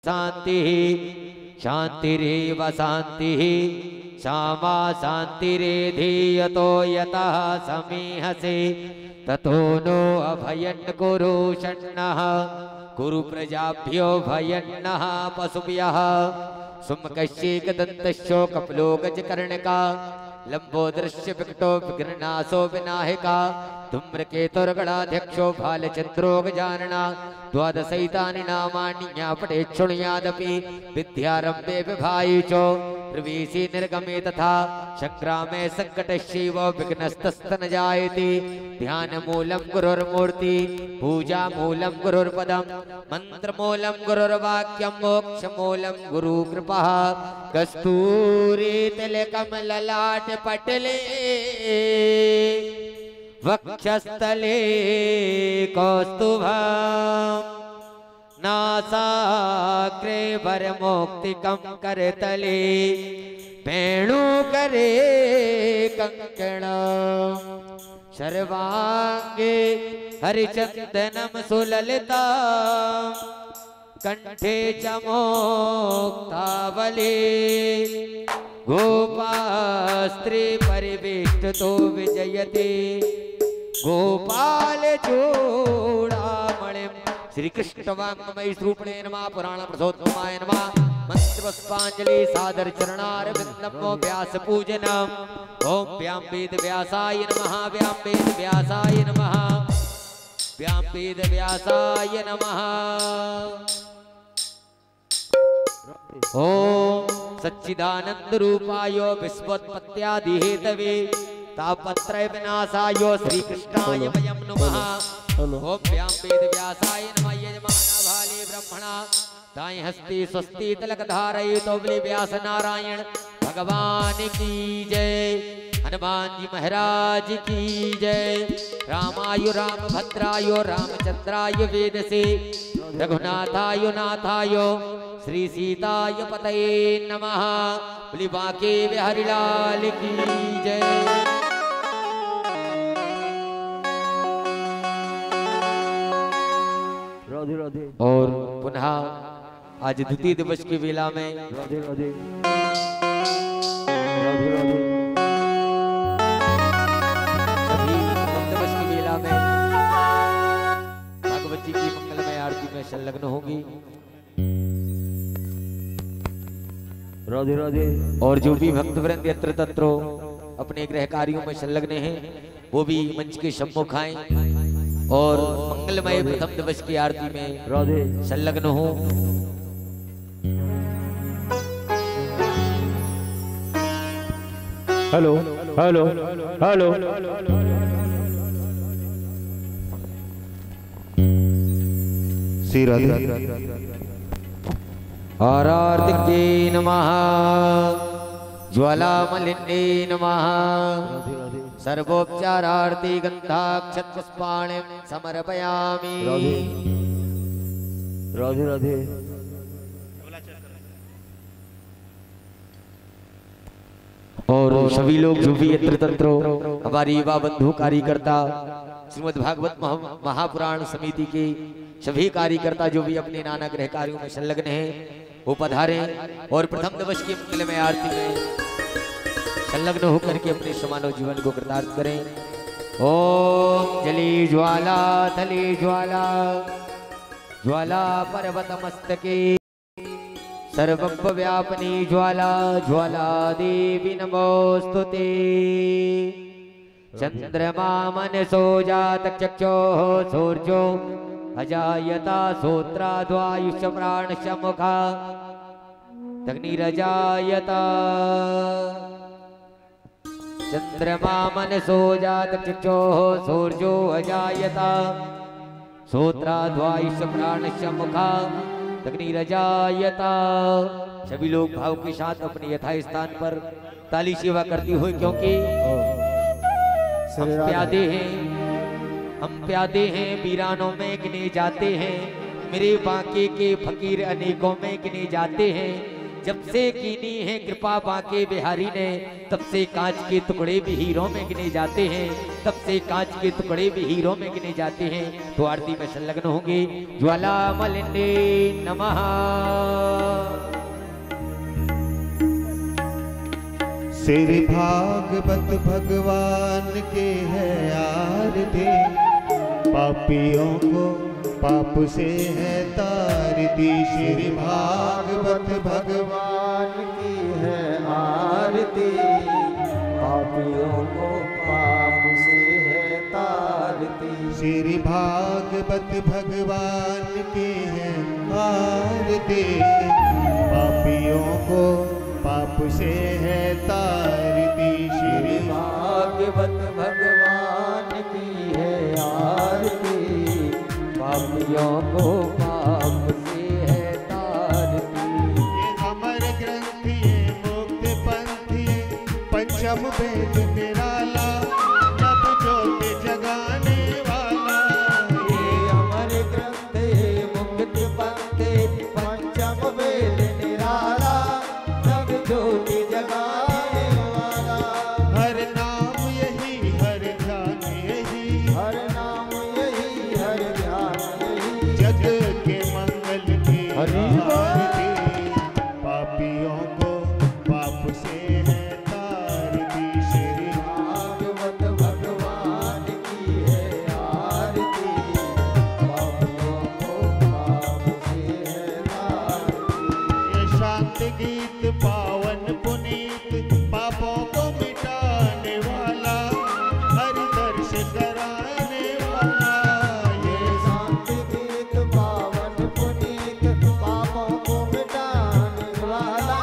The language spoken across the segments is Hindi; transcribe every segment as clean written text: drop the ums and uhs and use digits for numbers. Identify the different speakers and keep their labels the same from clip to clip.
Speaker 1: शांति शांतिरेव शांतिः क्षमा शांतिरेधीयतो यतः समीहसे ततो नो अभयं कुरु षण्णः कुरु प्रजाभ्यो भयन्नः पशुभ्यः सुमुखश्चैकदन्तश्चो कपिलो गजकर्णका लंबोदरस्य विकटो विघ्ननाशो विनायका धूम्रकेतुर्गणाध्यक्षो भालचंद्रो गजानना द्वादशैतानि नामानि ज्ञापटे शृणुयादपि विद्यारंभे विभायि च प्रवेशे निर्गमे तथा संग्रामे संकटस्यैव विघ्नस्तस्तन जायते ध्यानमूलं गुरुर्मूर्ति पूजामूलं गुरुर्पदं मंत्रमूलं गुरुर्वाक्यं मोक्षमूलं गुरुकृपा कस्तूरी तिलकमललाट पटले वक्षस्थले कौस्तुभम् नासाग्रे वरमौक्तिकं करतले वेणुकरे कंकणम् सर्वांगे हरिचंदनं सुललिताम् कंठे च मोक्तावली गोपास्त्री परिवेष्टितो विजयते गोपाल चूड़ामणिं श्री कृष्ण वाङ्मयी स्वरूपिणे नमः पुराण प्रसोत्तमाय नमः मंत्र पुष्पांजलि सादर चरणारविंदं व्यास पूजनम् ओम व्याम वेद व्यासाय नमः व्याम वेद व्यासाय नमः व्याम वेद व्यासाय नमः ओम सच्चिदानंद रूपाय विश्वोत्पत्त्यादि हेतवे तापत्रय विनाशाय श्री कृष्णाय वयं नमः ओम व्याम वेद व्यासाय नमः यजमाना भाले ब्रह्मणा दाएं हस्ते स्वस्ति तिलक धारयितो बलि व्यास नारायण भगवान की जय हनुमान जी महाराज की जय रामाय रामभद्राय रामचंद्राय वेदसे रघुनाथाय नाथाय श्री सीताय पतये नमः बोली बांके बिहारी लाल की जय।
Speaker 2: राधे राधे।
Speaker 1: और पुनः आज द्वितीय दिवस की वेला में
Speaker 2: राधे राधे राधे राधे
Speaker 1: सभी दिवस की वेला में भगवत जी की मंगलमय आरती में संलग्न होगी।
Speaker 2: राधे राधे।
Speaker 1: और जो भी भक्तवृंद यत्र तत्र अपने गृह कार्यों में संलग्न हैं वो भी मंच के सम्मुख आएं और मंगलमय प्रथम दिवस की आरती में
Speaker 2: राधे
Speaker 1: संलग्न हो।
Speaker 2: Hello hello hello Shri Radhe
Speaker 1: आराधिके नमः ज्वालामलिने नमः सर्वोपचारार्ति गंधाक्षतपुष्पाणि समर्पयामि।
Speaker 2: राधे राधे।
Speaker 1: और सभी लोग जो भी यत्र तत्र हमारी युवा बंधु कार्यकर्ता श्रीमद् भागवत महापुराण समिति के सभी कार्यकर्ता जो भी अपने नाना गृह कार्यों में संलग्न हैं वो पधारें और प्रथम दिवस की मंगलमय आरती में संलग्न होकर के अपने समानव जीवन को कृतार्थ करें। ओम जली ज्वाला थली ज्वाला ज्वाला पर्वत मस्तके सर्वव्य व्यापनी ज्वाला ज्वाला देवी नमोस्तुते। चंद्रमा मनसो जात चक्षुः सूर्यो अजायता श्रोत्राद्वायुष्य प्राणस्य मुखा अग्निरजायता। चंद्रमा मनसो जात चक्षुः सूर्यो अजायता श्रोत्राद्वायुष्य प्राणस्य मुखा अग्निरजायता। सभी लोग भाव के साथ अपने यथा स्थान पर ताली सेवा करती हुई, क्योंकि हम प्यादे हैं वीरानों में गिने जाते हैं, मेरे बांके के फकीर अनेकों में गिने जाते हैं। जब से कीनी है कृपा बांके बिहारी ने, तब से कांच के टुकड़े भी हीरों में गिने जाते हैं, तब से कांच के टुकड़े भी हीरों में गिने जाते हैं। तो आरती में संलग्न होंगे। ज्वाला मलिने नमः।
Speaker 3: सिर भागवत भगवान के है आरती, पापियों को पाप से है तार दी। श्री भागवत भगवान की है आरती, पापियों को पाप से है तार दी। श्री भागवत भगवान की है आरती, पापियों को पाप से है तार दी। श्री भागवत भगवान की है आरती, पापियों को पाप से है तार दी। ये अमर ग्रंथ ये मुक्त पंथ ये पंचम वेद निराला, नव ज्योति जगाने वाला। ये अमर ग्रंथ ये मुक्त पंथ पंचम वेद निराला, नव ज्योति जगाने वाला। हर नाम यही हर ध्यान यही, हर नाम यही हर ध्यान यही, जग के मंगल की आरती, पापियों को पाप से है तार दी। श्री भागवत भगवान की है आरती, पापियों को पाप से है तार दी। ये शांत गीत पावन पुनीत, पापों को मिटाने वाला, हरि दर्श कराने वाला। ये शांत गीत पावन पुनीत, पापों को मिटाने वाला,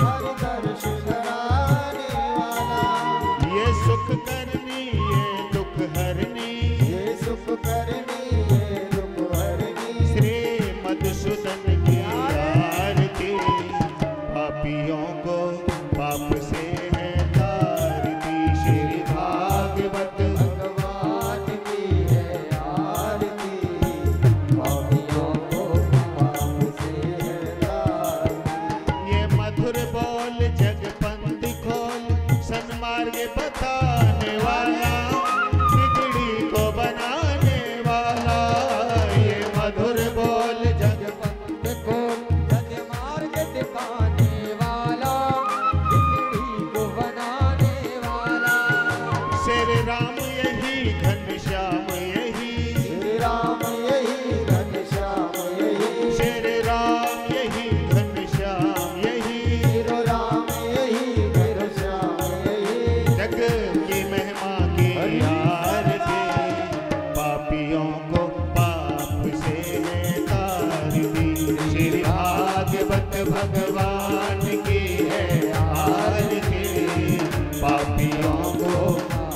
Speaker 3: हरि दर्श कराने वाला। ये सुख करनी ये दुख हरनी, ये सुख करनी ये दुख हरनी। श्री मधुसूदन की आरती, पापियों को पाप से है तार दी। श्री भागवत भगवान की है आरती, पापियों को पाप से है तार दी। ये मधुर बोल जगपंथ खोल, सन्मार्ग बताने वाला, बिगड़ी को बनाने वाला। ये मधुर बोल जगपंथ खोल, सन्मार्ग दिखाने वाला, बिगड़ी को बनाने वाला। श्री राम यही घनश्याम यही, श्री राम यही घनश्याम यही, श्री राम यही घनश्याम यही, श्री राम यही घनश्याम यही। जग की महिमा की आरती, पापियों को पाप से है तार दी। श्री भागवत भगवान की है आरती, पापियों को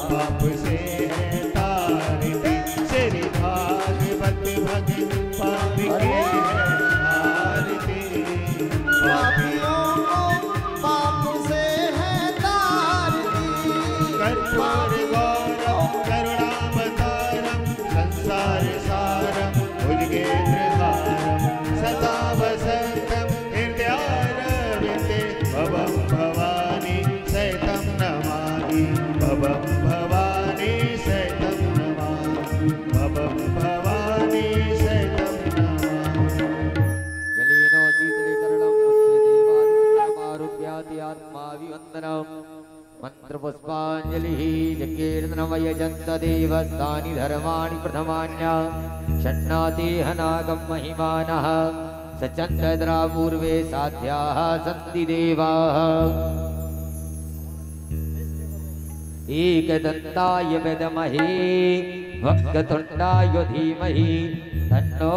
Speaker 3: पाप से है तार दी। श्री भागवत भगवान की है आरती, पापियों को पाप से है तार दी। कर्पूर गौरम करुणावतारम, संसार सारम भुजगेन्द्रहारम, सदा वसंतम हृदयारविंदे, भवं भवानी सहितं नमामि, भवं भवानी सहितं नमामि, भवं भवानी सहितं नमामि।
Speaker 1: जलेनो शीतले तरलं पुष्पदेवारुभ्याति आत्माभिवन्दनम्। मंत्रपुष्पाञ्जलिः जकीर्तनमयजन्त देवस्थानि धर्माणि प्रथमान्य, षण्णातेह नागं महिमानः, सचन्द्रद्रा पूर्वे साध्याः सन्ति देवाः। एकदन्ताय विद्महे वक्रतुण्डाय धीमहि, तन्नो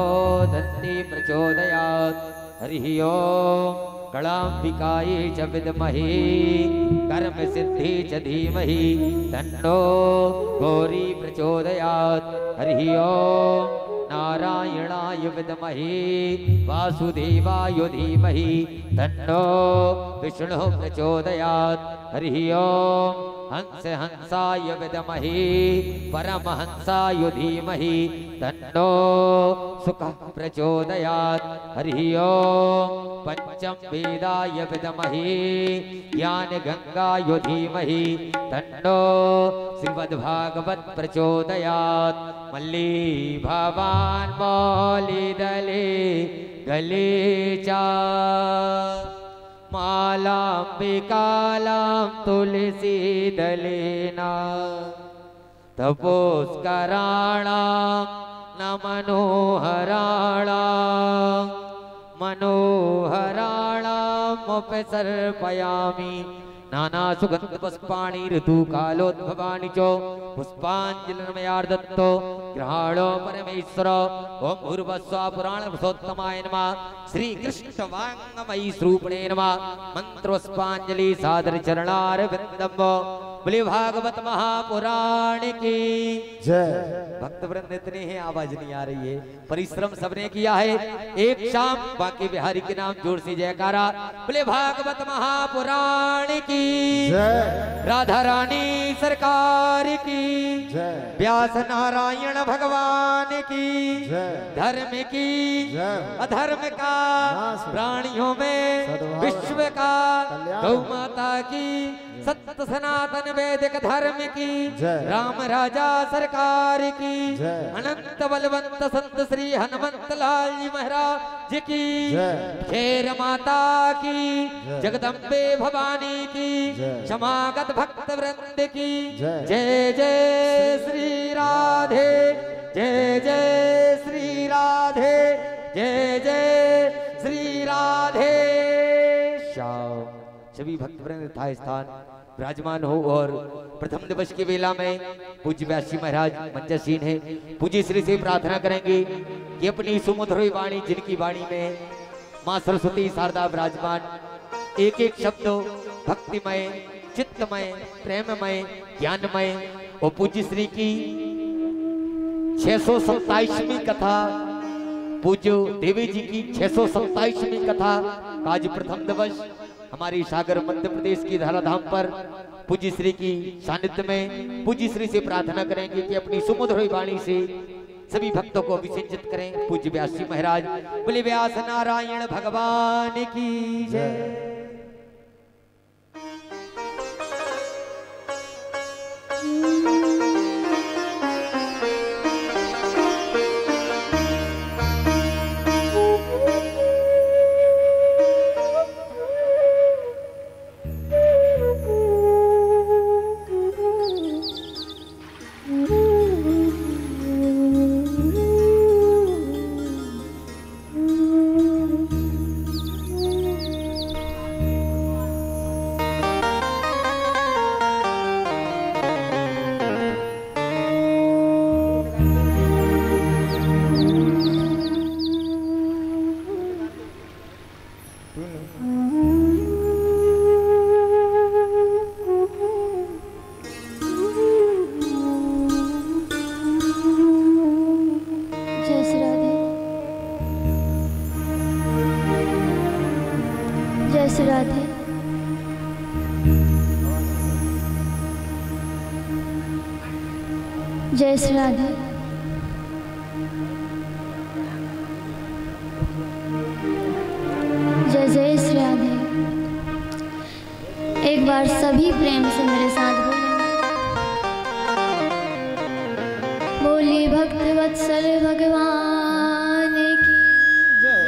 Speaker 1: दन्ती प्रचोदयात्। हरिः ओम् कलाम्बिकायै च विद्महे कर्मसिद्धि च धीमहि, तन्नो गौरी प्रचोदयात्। हरिः ओम् नारायणाय विद्महे वासुदेवाय धीमहि, तन्नो विष्णुः प्रचोदयात्। हरिः ओम् हंस हंसाय विद्महे परमहंसाय धीमहि, तन्नो सुखः प्रचोदयात्। हरिः ओम् पंचम वेदाय विद्महे ज्ञानगंगाय धीमहि, तन्नो श्रीमद्भागवत प्रचोदयात्। मल्ली भवान् मौलिदले गले च माला कालां तुलसी दलेना तपोस्कराणां न मनोहराणामुपसर्पयामि नाना सुगंध पुष्पाणि ऋतु कालोद्भवानि च पुष्पांजलिर्मयार्दत्तो ग्रहाणो परमेश्वर ओम भूर्भुवस्सुः पुराण पुरुषोत्तमाय नमः श्री कृष्ण वाङ्मयी स्वरूपिणे नमः मंत्रोष्पांजलि सादर चरणारविंदम् बोले भागवत महापुराण की
Speaker 3: जय।
Speaker 1: भक्त वृंद इतने हैं, आवाज नहीं आ रही है। परिश्रम सबने किया है। एक शाम बाकी बिहारी के नाम जोर से जयकारा। बोले भागवत महापुराण की
Speaker 3: जय।
Speaker 1: राधा रानी सरकार की
Speaker 3: जय।
Speaker 1: व्यास नारायण भगवान की
Speaker 3: जय।
Speaker 1: धर्म की
Speaker 3: जय।
Speaker 1: अधर्म का प्राणियों में विश्व का गौ माता की सत्य सनातन वैदिक धर्म की
Speaker 3: जय।
Speaker 1: राम राजा सरकार की
Speaker 3: जय।
Speaker 1: अनंत बलवंत संत श्री हनुमंत लाल जी महाराज की
Speaker 3: जय।
Speaker 1: खेर माता की
Speaker 3: जय।
Speaker 1: जगदम्बे भवानी की
Speaker 3: जय।
Speaker 1: क्षमागत भक्त वृंद की
Speaker 3: जय।
Speaker 1: जय जय श्री राधे जय जय श्री राधे जय जय श्री राधे श्याम। सभी भक्त वृंद था स्थान विराजमान हो और प्रथम दिवस की वेला में पूज्य व्यासी महाराज मंचसीन है। पूज्य श्री से प्रार्थना करेंगे कि अपनी सुमधुर वाणी, जिनकी वाणी में मां सरस्वती शारदा विराजमान, एक एक शब्द भक्तिमय, चित्तमय, प्रेममय, ज्ञानमय और पूज्य श्री की 627वीं कथा, पूज्य देवी जी की 627वीं कथा आज प्रथम दिवस हमारी सागर मध्य प्रदेश की धराधाम पर पूज्य श्री की सानिध्य में पूज्य श्री से प्रार्थना करेंगे कि अपनी सुमधुर वाणी से सभी भक्तों को अभिषेचित करें। पूज्य व्यास जी महाराज बोले व्यास नारायण भगवान की जय।
Speaker 4: जय श्री राधे। जय जय श्री राधे। एक बार सभी प्रेम से मेरे साथ बोली भक्त वत्सल भगवान की जय।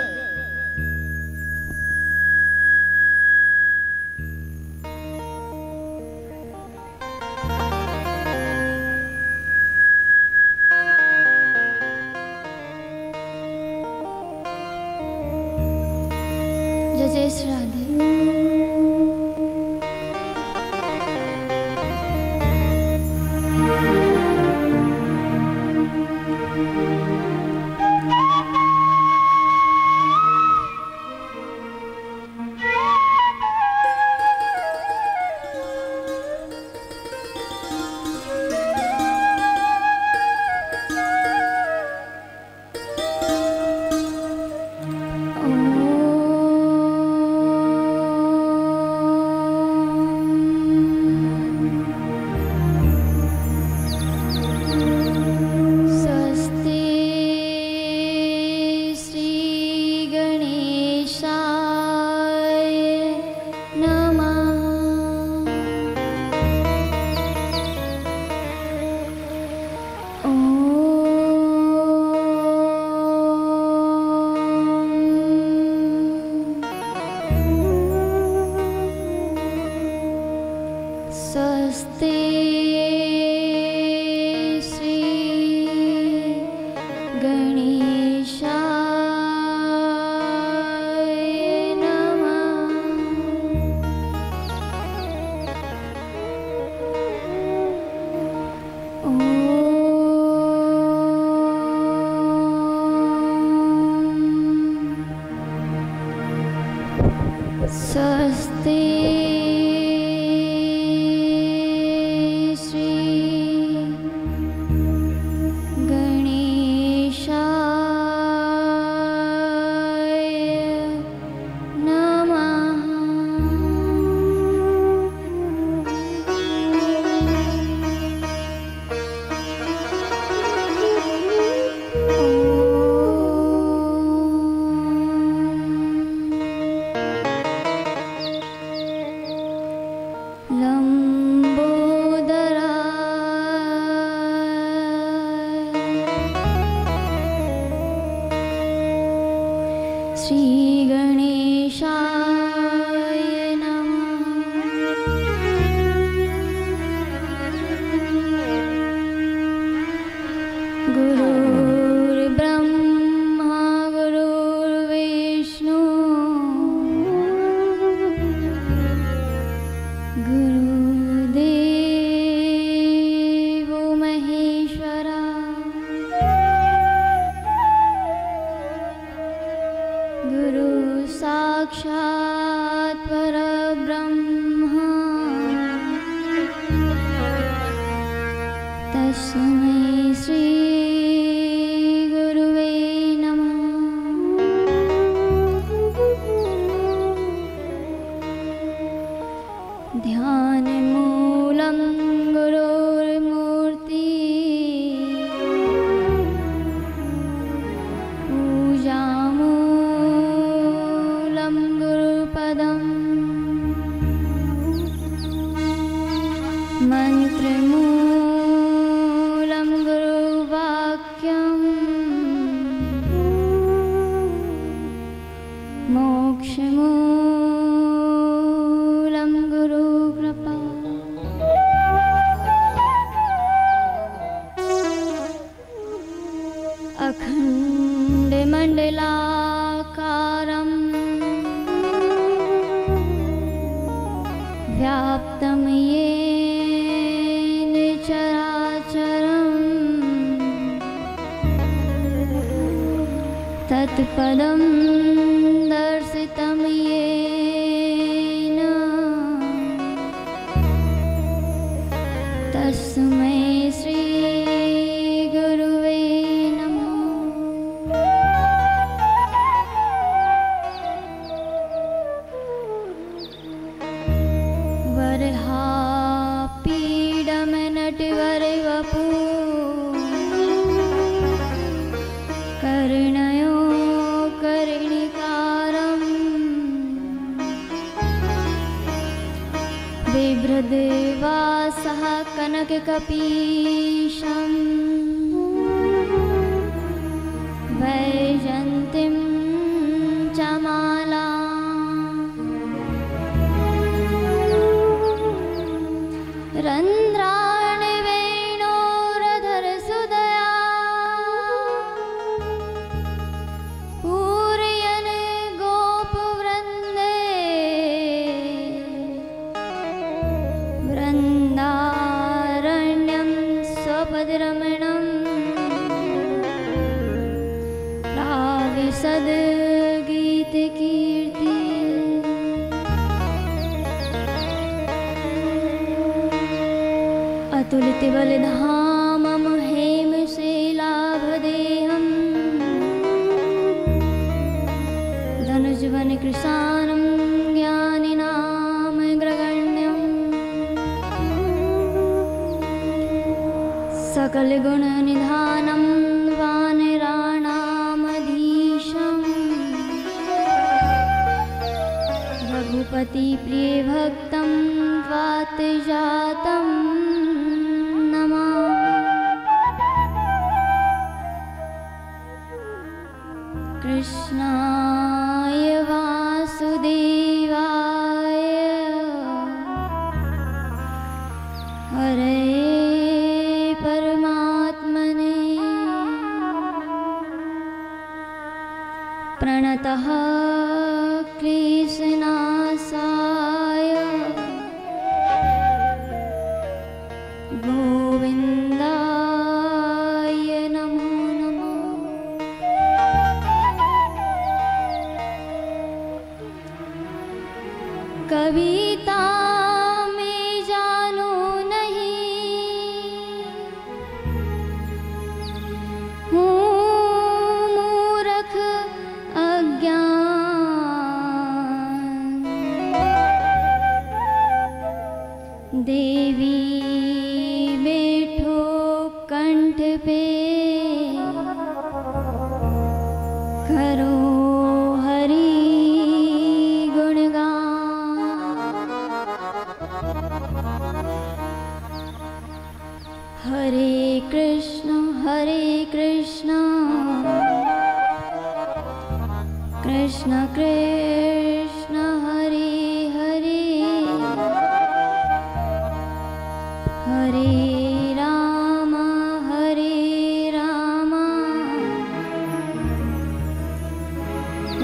Speaker 4: जय जय श्री राधे। स्वस्ति श्री गणेशाय नमः। श्री गणेशाय नमः। गुरुर्ब्रह्मा गुरुर्विष्णु गुरुदेवो महेश्वरा गुरु साक्षात् परब्रह्म तस्मै श्री गुरुवे नमः। ध्यानमूलं गुरुर्मूर्ति पूजामूलं गुरुपदम् मन्त्रमूलं गुरुवाक्यम् मोक्षमूलं गुरुकृपा। अखण्डमण्डलाकारं व्याप्तं येन चराचरं तत्पदं दर्शितं येन तस्मै श्री गुरुवे नमः। वरहापीडं नटवरवपु कर्णयो कर्णिकारं बिभ्रद्वासः कनककपीशं वैजन्तीं च मालाम् रन्ध्राणि वेणोरधरसुदया पूरयन् गोपवृन्दे वृन्दारण्यं स्वपदरमणं प्राविशद्गीतकीर्ति। अतुलितबलधामं हेमशैलाभदेहं धनुजवनकृशानं ज्ञानिनामग्रगण्यं सकलगुणनिधानं वानराणामधीशं रघुपतिप्रियभक्तं वातजातं कृष्णाय वासुदेवाय हरे परमात्मने प्रणतः क्लेशनाशाय गोविन्दाय नमो नमः। कविता में जानू नहीं, हूँ मूर्ख अज्ञान। देवी बैठो कंठ पे, करो हरि गुणगान। हरे कृष्ण कृष्ण कृष्ण हरे हरे, हरे राम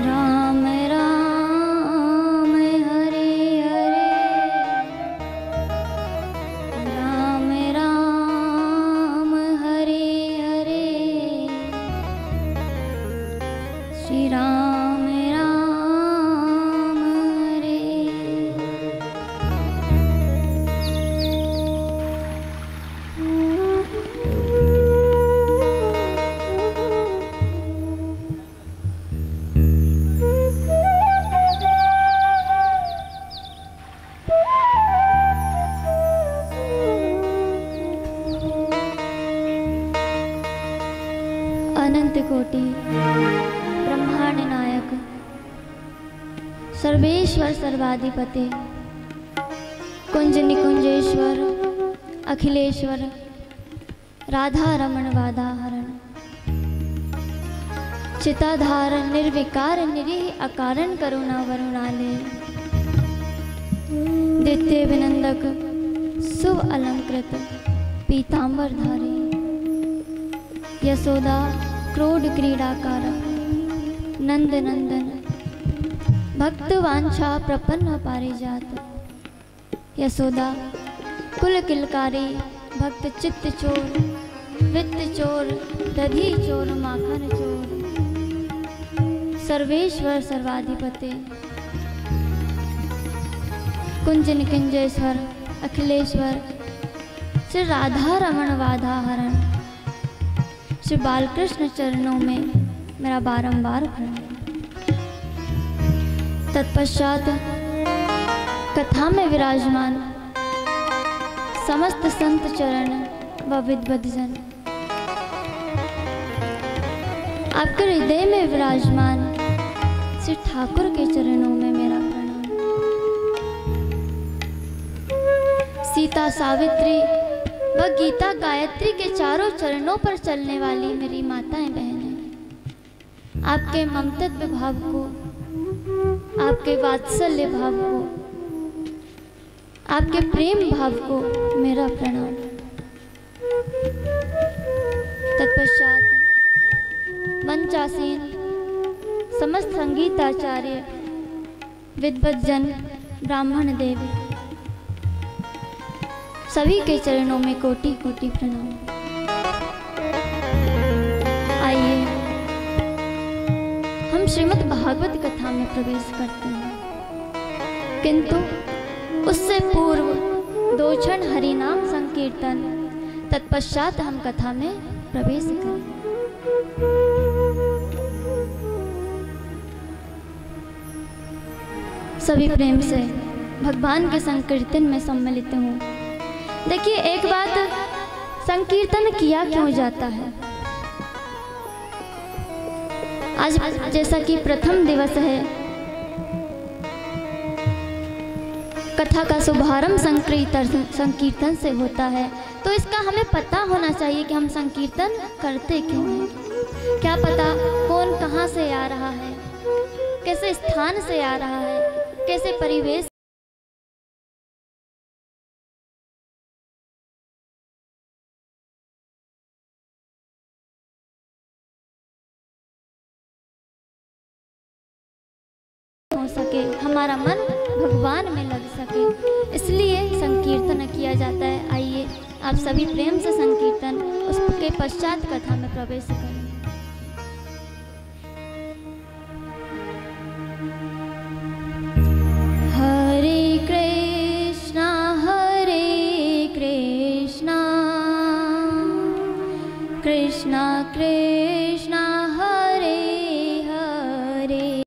Speaker 4: राम राम हरे हरे, राम राम हरे हरे, श्री राम राम हरे। अनंत कोटि ब्रह्मांड नायक सर्वेश्वर सर्वाधिपति कुंज निकुंजेश्वर अखिलेश्वर राधा रमण वादाहरण चिताधार निर्विकार निरीह अकारण करुणा वरुणालय दित्य विनंदक शुभ अलंकृत पीतांबर धारी यशोदा क्रोध क्रीडाकार नंद नंदन भक्त वांछा प्रपन्न पारिजात यशोदा कुल किलकारी भक्त चित्त चोर वित्त चोर दधी चोर माखन चोर सर्वेश्वर सर्वाधिपति कुंज निकुंजेश्वर अखिलेश्वर श्री राधा रमण वादाहरण श्री बालकृष्ण चरणों में मेरा बारंबार प्रणाम। तत्पश्चात कथा में विराजमान समस्त संत चरण व विद्वद जन, आपके हृदय में विराजमान श्री ठाकुर के चरणों में मेरा प्रणाम। सीता सावित्री व गीता गायत्री के चारों चरणों पर चलने वाली मेरी माताएं बहनें, आपके ममतत्व भाव को, आपके वात्सल्य भाव को, आपके प्रेम भाव को मेरा प्रणाम। तत्पश्चात मंचासीन समस्त संगीताचार्य विद्वज्जन ब्राह्मण देवी सभी के चरणों में कोटि कोटि प्रणाम। आइए हम श्रीमद् भागवत कथा में प्रवेश करते हैं, किंतु उससे पूर्व दो क्षण हरि नाम संकीर्तन, तत्पश्चात हम कथा में प्रवेश करें। सभी प्रेम से भगवान के संकीर्तन में सम्मिलित हूँ। देखिए, एक बात, संकीर्तन किया क्यों जाता है? आज जैसा कि प्रथम दिवस है, कथा का शुभारंभ संकीर्तन से होता है, तो इसका हमें पता होना चाहिए कि हम संकीर्तन करते क्यों हैं। क्या पता कौन कहाँ से आ रहा है, कैसे स्थान से आ रहा है, कैसे परिवेश हो सके, हमारा मन भगवान में लग सके, इसलिए संकीर्तन किया जाता है। आइए आप सभी प्रेम से संकीर्तन, उसके पश्चात कथा में प्रवेश करें। हरे कृष्ण हरे हरे।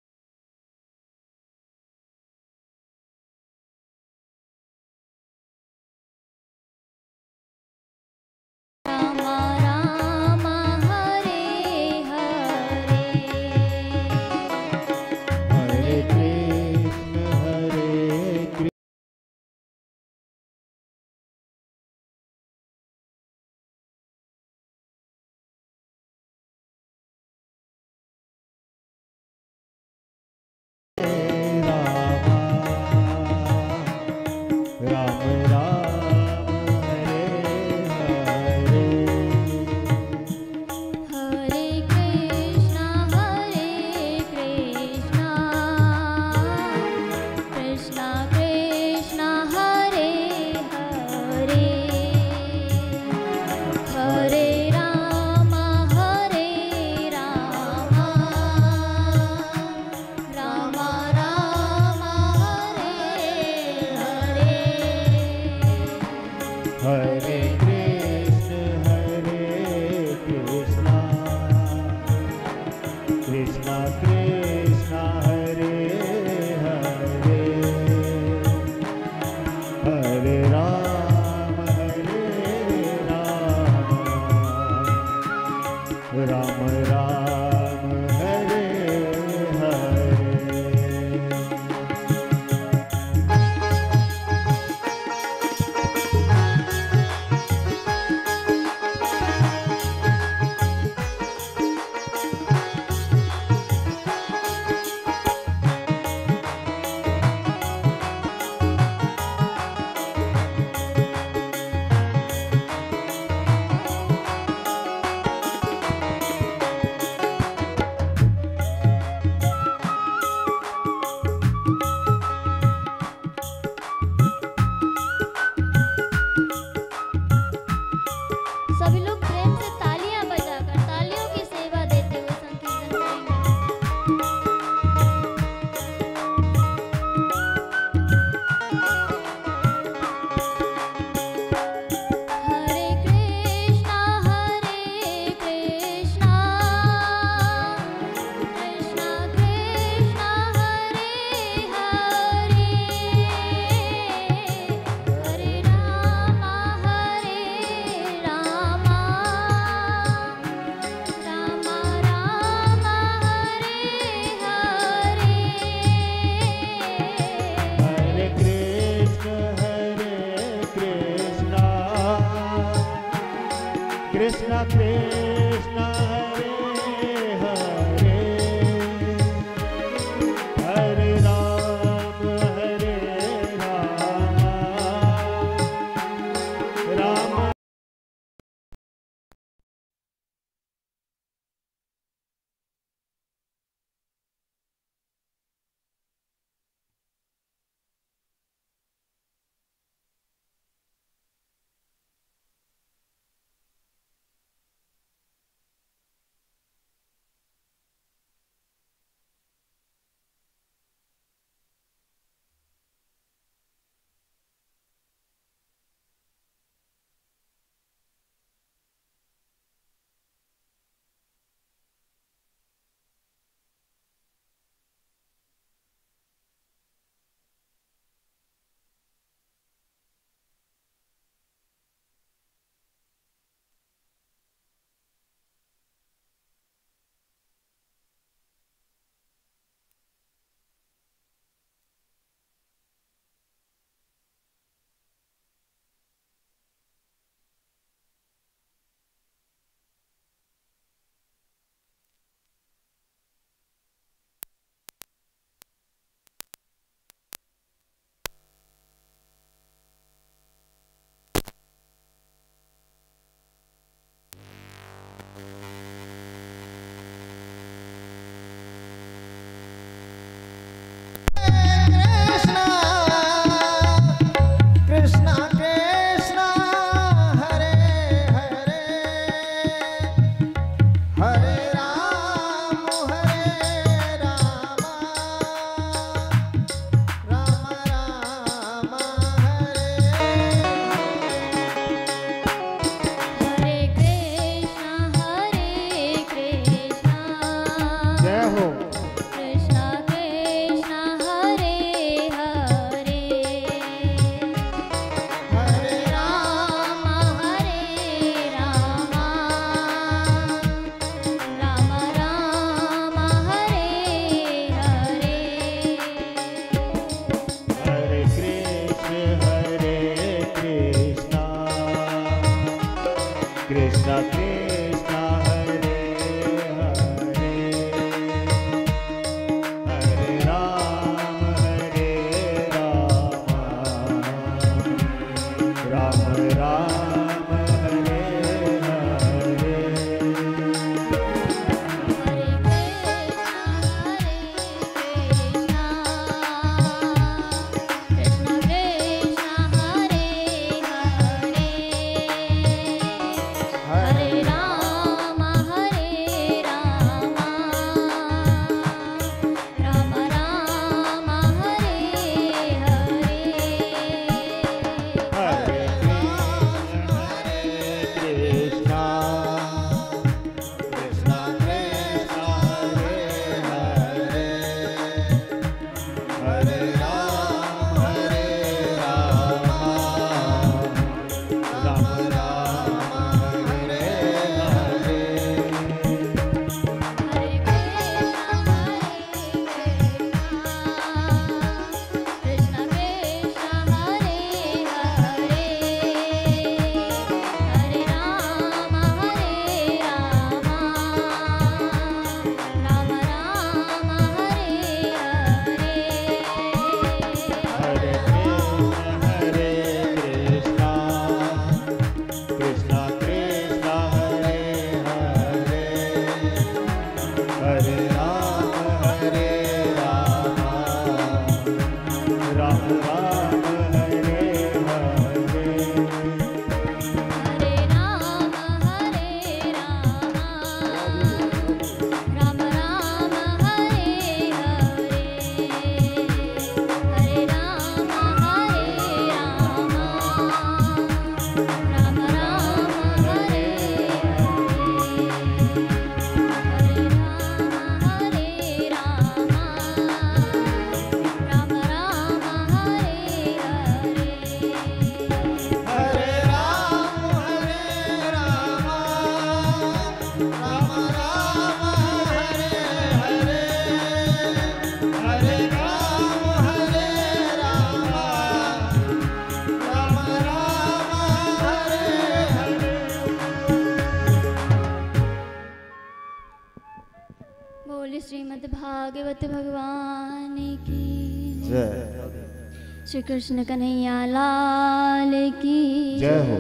Speaker 4: बोले श्रीमद् भागवत भगवान की
Speaker 3: जय।
Speaker 4: श्री कृष्ण कन्हैया लाल की
Speaker 3: जय हो।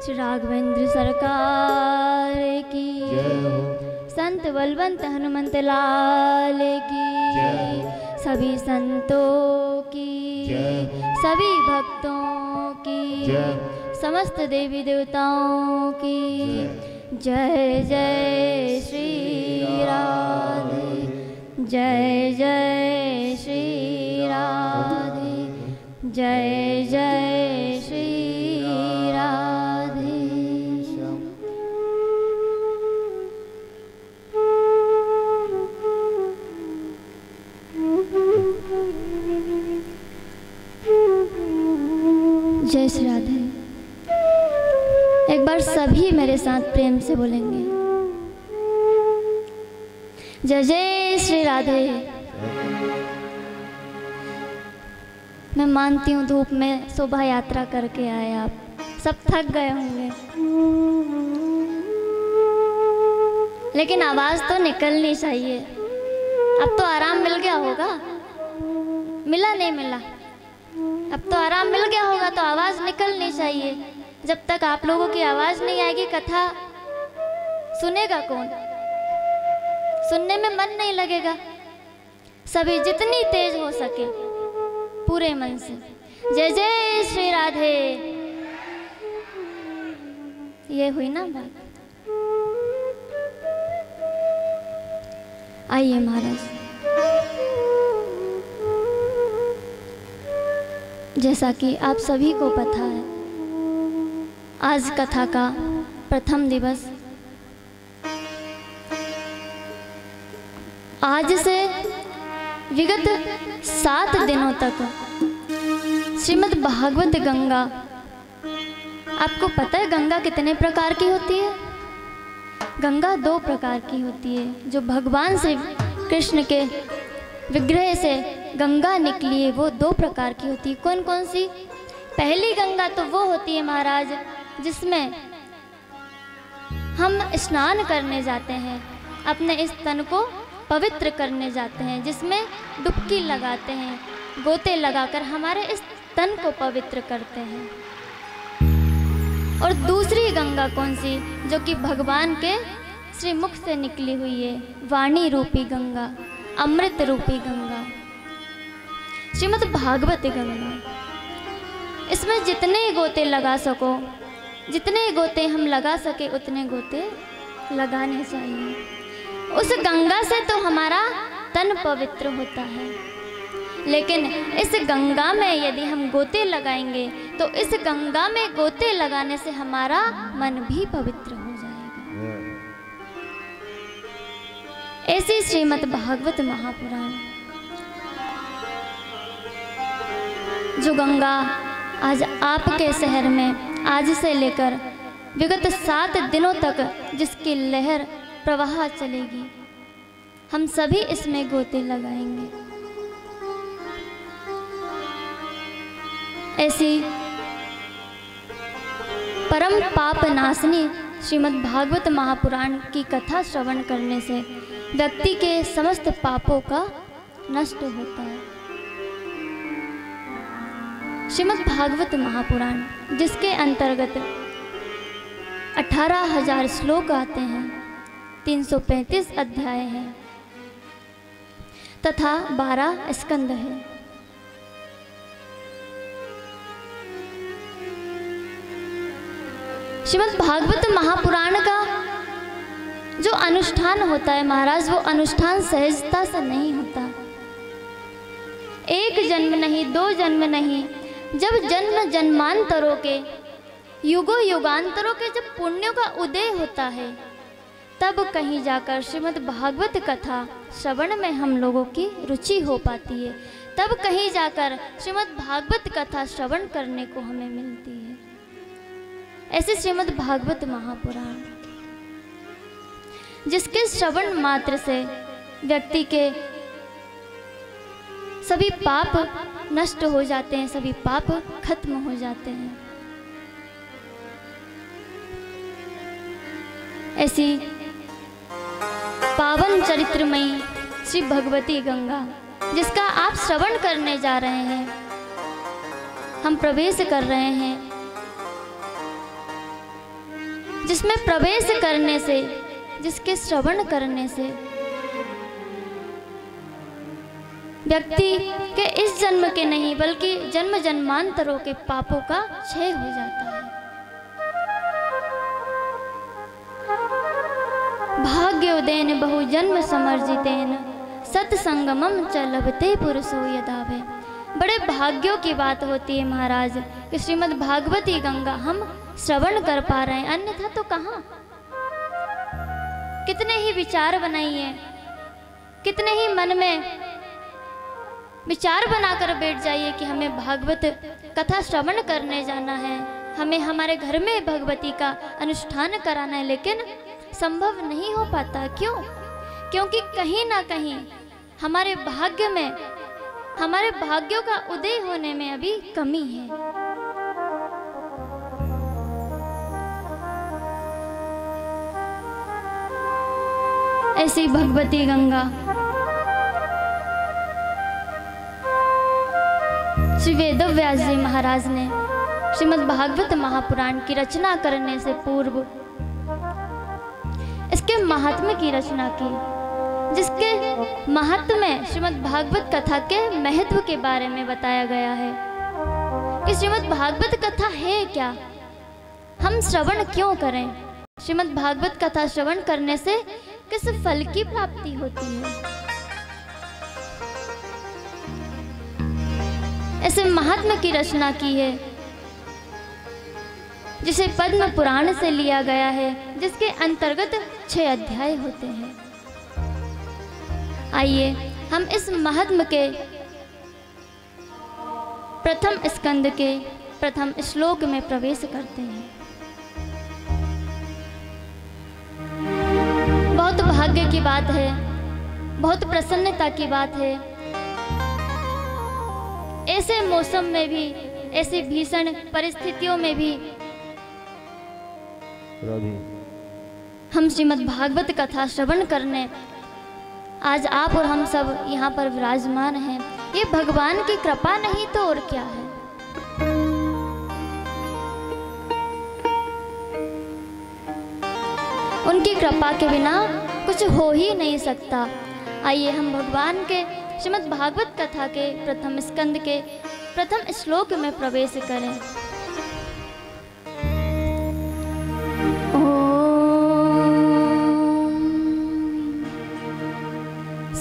Speaker 4: श्री राघवेंद्र सरकार की
Speaker 3: जय हो।
Speaker 4: संत बलवंत हनुमंत लाल की
Speaker 3: जय।
Speaker 4: सभी संतों की
Speaker 3: जय।
Speaker 4: सभी भक्तों की
Speaker 3: जय।
Speaker 4: समस्त देवी देवताओं की जय जय श्री राधे, जय जय श्री राधे, जय जय श्री राधे। जय श्री राधे। एक बार सभी मेरे साथ प्रेम से बोलेंगे जय जय श्री राधे। मैं मानती हूँ धूप में शोभा यात्रा करके आए, आप सब थक गए होंगे, लेकिन आवाज तो निकलनी चाहिए। अब तो आराम मिल गया होगा, मिला नहीं मिला, अब तो आराम मिल गया होगा, तो आवाज निकलनी चाहिए। जब तक आप लोगों की आवाज नहीं आएगी कथा सुनेगा कौन? सुनने में मन नहीं लगेगा। सभी जितनी तेज हो सके पूरे मन से जय जय श्री राधे। ये हुई ना बात। आइए महाराज, जैसा कि आप सभी को पता है, आज कथा का प्रथम दिवस। आज से विगत 7 दिनों तक श्रीमद् भागवत गंगा, आपको पता है गंगा कितने प्रकार की होती है? गंगा 2 प्रकार की होती है। जो भगवान श्री कृष्ण के विग्रह से गंगा निकली है वो 2 प्रकार की होती है। कौन कौन सी? पहली गंगा तो वो होती है महाराज जिसमें हम स्नान करने जाते हैं, अपने इस तन को पवित्र करने जाते हैं, जिसमें डुबकी लगाते हैं, गोते लगाकर हमारे इस तन को पवित्र करते हैं। और दूसरी गंगा कौन सी? जो कि भगवान के श्री मुख से निकली हुई है, वाणी रूपी गंगा, अमृत रूपी गंगा, श्रीमद् भागवत गंगा। इसमें जितने गोते लगा सको, जितने गोते हम लगा सके उतने गोते लगाने चाहिए। उस गंगा से तो हमारा तन पवित्र होता है, लेकिन इस गंगा में यदि हम गोते लगाएंगे तो इस गंगा में गोते लगाने से हमारा मन भी पवित्र हो जाएगा। ऐसी श्रीमद् भागवत महापुराण, जो गंगा आज आपके शहर में आज से लेकर विगत 7 दिनों तक जिसकी लहर प्रवाह चलेगी, हम सभी इसमें गोते लगाएंगे। ऐसी परम पाप नाशनी श्रीमद् भागवत महापुराण की कथा श्रवण करने से व्यक्ति के समस्त पापों का नष्ट होता है। श्रीमद् भागवत महापुराण जिसके अंतर्गत 18,000 श्लोक आते हैं, 335 अध्याय हैं तथा 12 स्कंद हैं। श्रीमद् भागवत महापुराण का जो अनुष्ठान होता है महाराज, वो अनुष्ठान सहजता से नहीं होता। एक जन्म नहीं, दो जन्म नहीं, जब जन्म जन्मांतरों के, युगों युगांतरों के जब पुण्यों का उदय होता है, तब कहीं जाकर श्रीमद् भागवत कथा श्रवण में हम लोगों की रुचि हो पाती है। तब कहीं जाकर श्रीमद् भागवत कथा श्रवण करने को हमें मिलती है। ऐसे श्रीमद् भागवत महापुराण, जिसके श्रवण मात्र से व्यक्ति के सभी पाप नष्ट हो जाते हैं, सभी पाप खत्म हो जाते हैं। ऐसी पावन चरित्रमयी श्री भगवती गंगा, जिसका आप श्रवण करने जा रहे हैं, हम प्रवेश कर रहे हैं, जिसमें प्रवेश करने से, जिसके श्रवण करने से व्यक्ति के इस जन्म के नहीं बल्कि जन्म जन्मांतरों के पापों का क्षय हो जाता है। भाग्योदयन बहु जन्म समर्जितेन सत्संगमम च लभते पुरुषो यदावे। बड़े भाग्यों की बात होती है महाराज कि श्रीमद् भागवती गंगा हम श्रवण कर पा रहे हैं, अन्यथा तो कहाँ। कितने ही विचार बनाइए, कितने ही मन में विचार बनाकर बैठ जाइए कि हमें भागवत कथा श्रवण करने जाना है, हमें हमारे घर में भगवती का अनुष्ठान कराना है, लेकिन संभव नहीं हो पाता। क्यों? क्योंकि कहीं ना कहीं हमारे भाग्य में, हमारे भाग्यों का उदय होने में अभी कमी है। ऐसी भगवती गंगा श्री वेदव्यास जी महाराज ने श्रीमद् भागवत महापुराण की रचना करने से पूर्व इसके महात्म्य की रचना की, जिसके महत्व में श्रीमद् भागवत कथा के महत्व के बारे में बताया गया है कि श्रीमद् भागवत कथा है क्या, हम श्रवण क्यों करें, श्रीमद् भागवत कथा श्रवण करने से किस फल की प्राप्ति होती है। ऐसे महात्मा की रचना की है जिसे पद्म पुराण से लिया गया है, जिसके अंतर्गत 6 अध्याय होते हैं। आइए हम इस महात्मा के प्रथम स्कंद के प्रथम श्लोक में प्रवेश करते हैं। बहुत भाग्य की बात है, बहुत प्रसन्नता की बात है, ऐसे मौसम में भी, ऐसी भीषण परिस्थितियों में भी हम श्रीमद् भागवत कथा श्रवण करने आज आप और हम सब यहाँ पर विराजमान हैं। ये भगवान की कृपा नहीं तो और क्या है। उनकी कृपा के बिना कुछ हो ही नहीं सकता। आइए हम भगवान के श्रीमद् भागवत कथा के प्रथम स्कंद के प्रथम श्लोक में प्रवेश करें।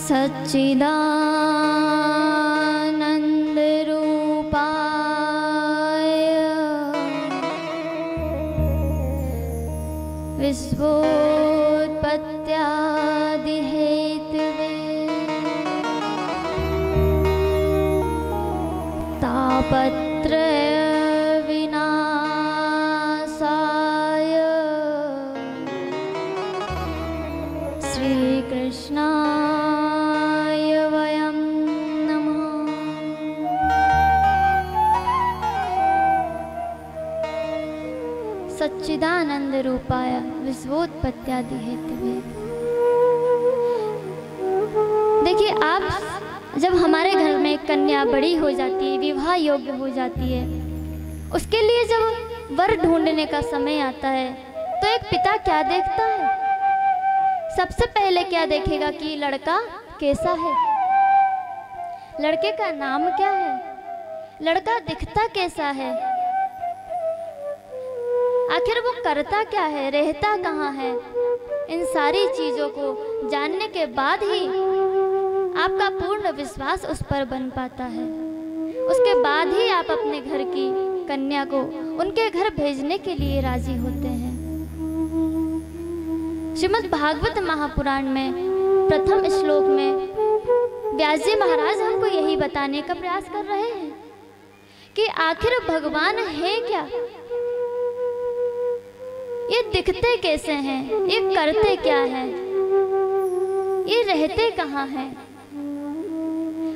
Speaker 4: सच्चिदानंद रूपाय विश्वोत्पत्त्यादि हेतवे तापत्रय विनाशाय श्री कृष्णा सच्चिदानंद रूपाय विश्वोत्पत्त्यादि हेतवे। देखिए, आप जब हमारे घर में कन्या बड़ी हो जाती है, विवाह योग्य हो जाती है, उसके लिए जब वर ढूंढने का समय आता है तो एक पिता क्या देखता है? सबसे पहले क्या देखेगा कि लड़का कैसा है, लड़के का नाम क्या है, लड़का दिखता कैसा है। आखिर वो करता क्या है, रहता कहाँ है, इन सारी चीज़ों को जानने के बाद ही आपका पूर्ण विश्वास उस पर बन पाता है। उसके बाद ही आप अपने घर की कन्या को उनके घर भेजने के लिए राजी होते हैं। श्रीमद् भागवत महापुराण में प्रथम श्लोक में व्यास जी महाराज हमको यही बताने का प्रयास कर रहे हैं कि आखिर भगवान है क्या, ये दिखते कैसे हैं, ये करते क्या हैं, ये रहते कहाँ हैं,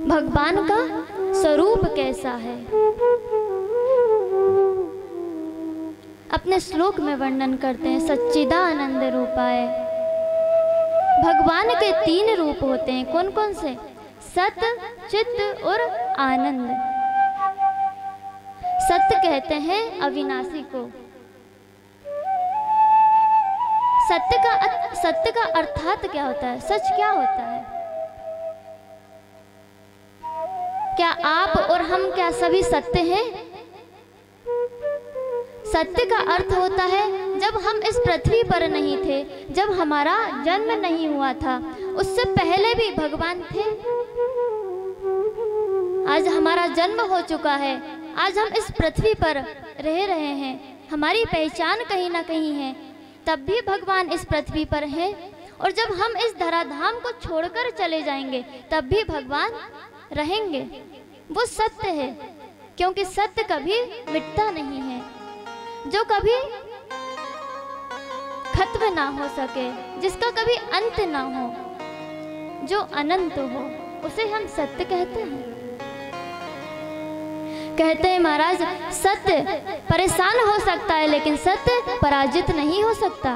Speaker 4: भगवान का स्वरूप कैसा है। अपने श्लोक में वर्णन करते हैं, सच्चिदानंद रूपाय। भगवान के 3 रूप होते हैं, कौन कौन से? सत, चित्त और आनंद। सत्य कहते हैं अविनाशी को। सत्य का अर्थात क्या होता है, सच क्या होता है? क्या आप और हम क्या सभी सत्य हैं? सत्य का अर्थ होता है जब हम इस पृथ्वी पर नहीं थे, जब हमारा जन्म नहीं हुआ था, उससे पहले भी भगवान थे। आज हमारा जन्म हो चुका है, आज हम इस पृथ्वी पर रह रहे हैं, हमारी पहचान कहीं ना कहीं है, तब भी भगवान इस पृथ्वी पर है। और जब हम इस धराधाम को छोड़कर चले जाएंगे तब भी भगवान रहेंगे। वो सत्य है, क्योंकि सत्य कभी मिटता नहीं है, जो कभी खत्म ना हो सके, जिसका कभी अंत ना हो, जो अनंत हो, उसे हम सत्य कहते हैं। कहते हैं महाराज, सत्य परेशान हो सकता है लेकिन सत्य पराजित नहीं हो सकता।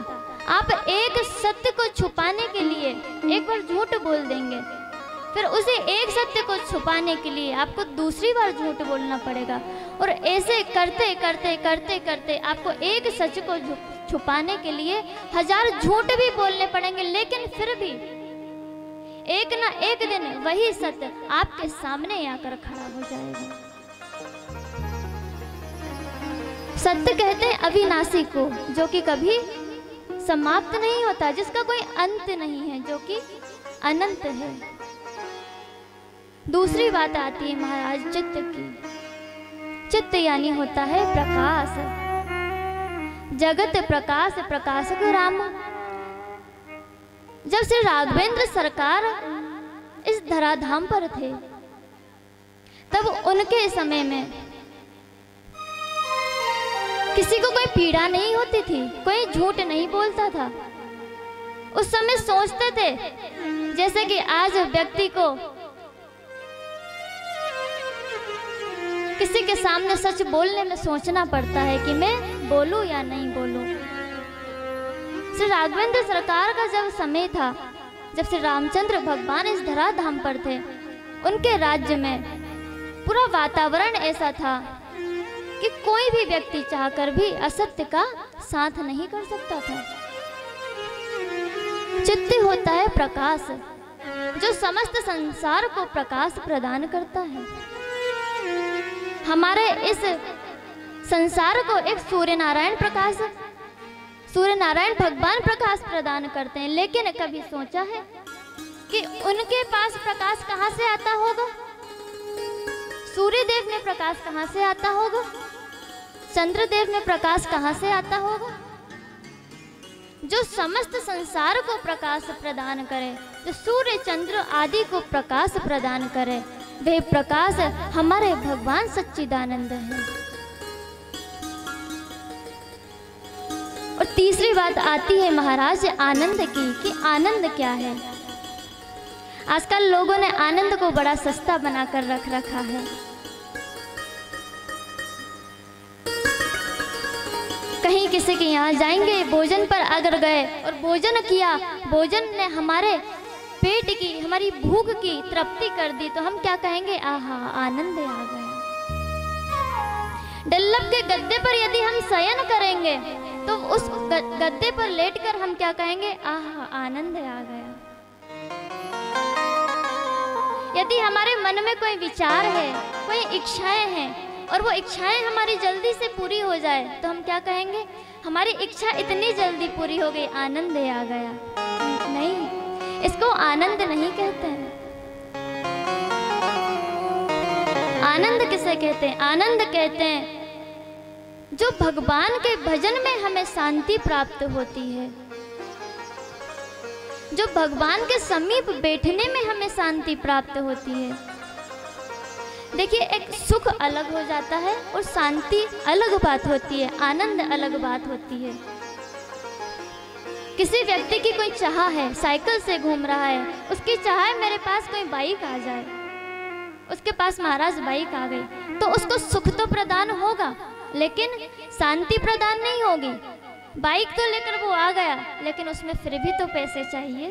Speaker 4: आप एक सत्य को छुपाने के लिए एक बार झूठ बोल देंगे, फिर उसे एक सत्य को छुपाने के लिए आपको दूसरी बार झूठ बोलना पड़ेगा, और ऐसे करते करते करते करते आपको एक सच को छुपाने के लिए 1000 झूठ भी बोलने पड़ेंगे, लेकिन फिर भी एक ना एक दिन वही सत्य आपके सामने आकर खड़ा हो जाएगा। सत्य कहते हैं अविनाशी को, जो कि कभी समाप्त नहीं होता, जिसका कोई अंत नहीं है, जो कि अनंत है। दूसरी बात आती है महाराज चित्त की। चित्त यानी होता है प्रकाश, जगत प्रकाश, प्रकाशक राम। जब श्री राघवेंद्र सरकार इस धराधाम पर थे, तब उनके समय में किसी को कोई पीड़ा नहीं होती थी, कोई झूठ नहीं बोलता था। उस समय सोचते थे जैसे कि आज व्यक्ति को किसी के सामने सच बोलने में सोचना पड़ता है कि मैं बोलूं या नहीं बोलूं। श्री राघवेंद्र सरकार का जब समय था, जब श्री रामचंद्र भगवान इस धराधाम पर थे, उनके राज्य में पूरा वातावरण ऐसा था कि कोई भी व्यक्ति चाहकर भी असत्य का साथ नहीं कर सकता था। चित्त होता है प्रकाश, जो समस्त संसार को प्रकाश प्रदान करता है। हमारे इस संसार को एक सूर्य नारायण भगवान प्रकाश प्रदान करते हैं, लेकिन कभी सोचा है कि उनके पास प्रकाश कहाँ से आता होगा? सूर्य देव में प्रकाश कहाँ से आता होगा? चंद्रदेव में प्रकाश कहाँ से आता होगा? जो समस्त संसार को प्रकाश प्रदान करे, जो सूर्य चंद्र आदि को प्रकाश प्रदान करे, वे प्रकाश हमारे भगवान सच्चिदानंद हैं। और तीसरी बात आती है महाराज आनंद की, कि आनंद क्या है। आजकल लोगों ने आनंद को बड़ा सस्ता बनाकर रख रखा है। कहीं किसी के यहाँ जाएंगे, भोजन पर अगर गए और भोजन किया, भोजन ने हमारे पेट की, हमारी भूख की तृप्ति कर दी, तो हम क्या कहेंगे? आहा, आनंद आ गया। डल्लब के गद्दे पर यदि हम शयन करेंगे तो उस गद्दे पर लेटकर हम क्या कहेंगे? आहा, आनंद आ गया। यदि हमारे मन में कोई विचार है, कोई इच्छाएं हैं और वो इच्छाएं हमारी जल्दी से पूरी हो जाए तो हम क्या कहेंगे? हमारी इच्छा इतनी जल्दी पूरी हो गई, आनंद आ गया। नहीं, इसको आनंद नहीं कहते हैं। आनंद किसे कहते हैं? आनंद कहते हैं जो भगवान के भजन में हमें शांति प्राप्त होती है, जो भगवान के समीप बैठने में हमें शांति प्राप्त होती है। देखिए, एक सुख अलग हो जाता है और शांति अलग बात होती है, आनंद अलग बात होती है। किसी व्यक्ति की कोई चाह है, साइकिल से घूम रहा है, उसकी चाह है मेरे पास कोई बाइक आ जाए, उसके पास महाराज बाइक आ गई, तो उसको सुख तो प्रदान होगा लेकिन शांति प्रदान नहीं होगी। बाइक तो लेकर वो आ गया लेकिन उसमें फिर भी तो पैसे चाहिए,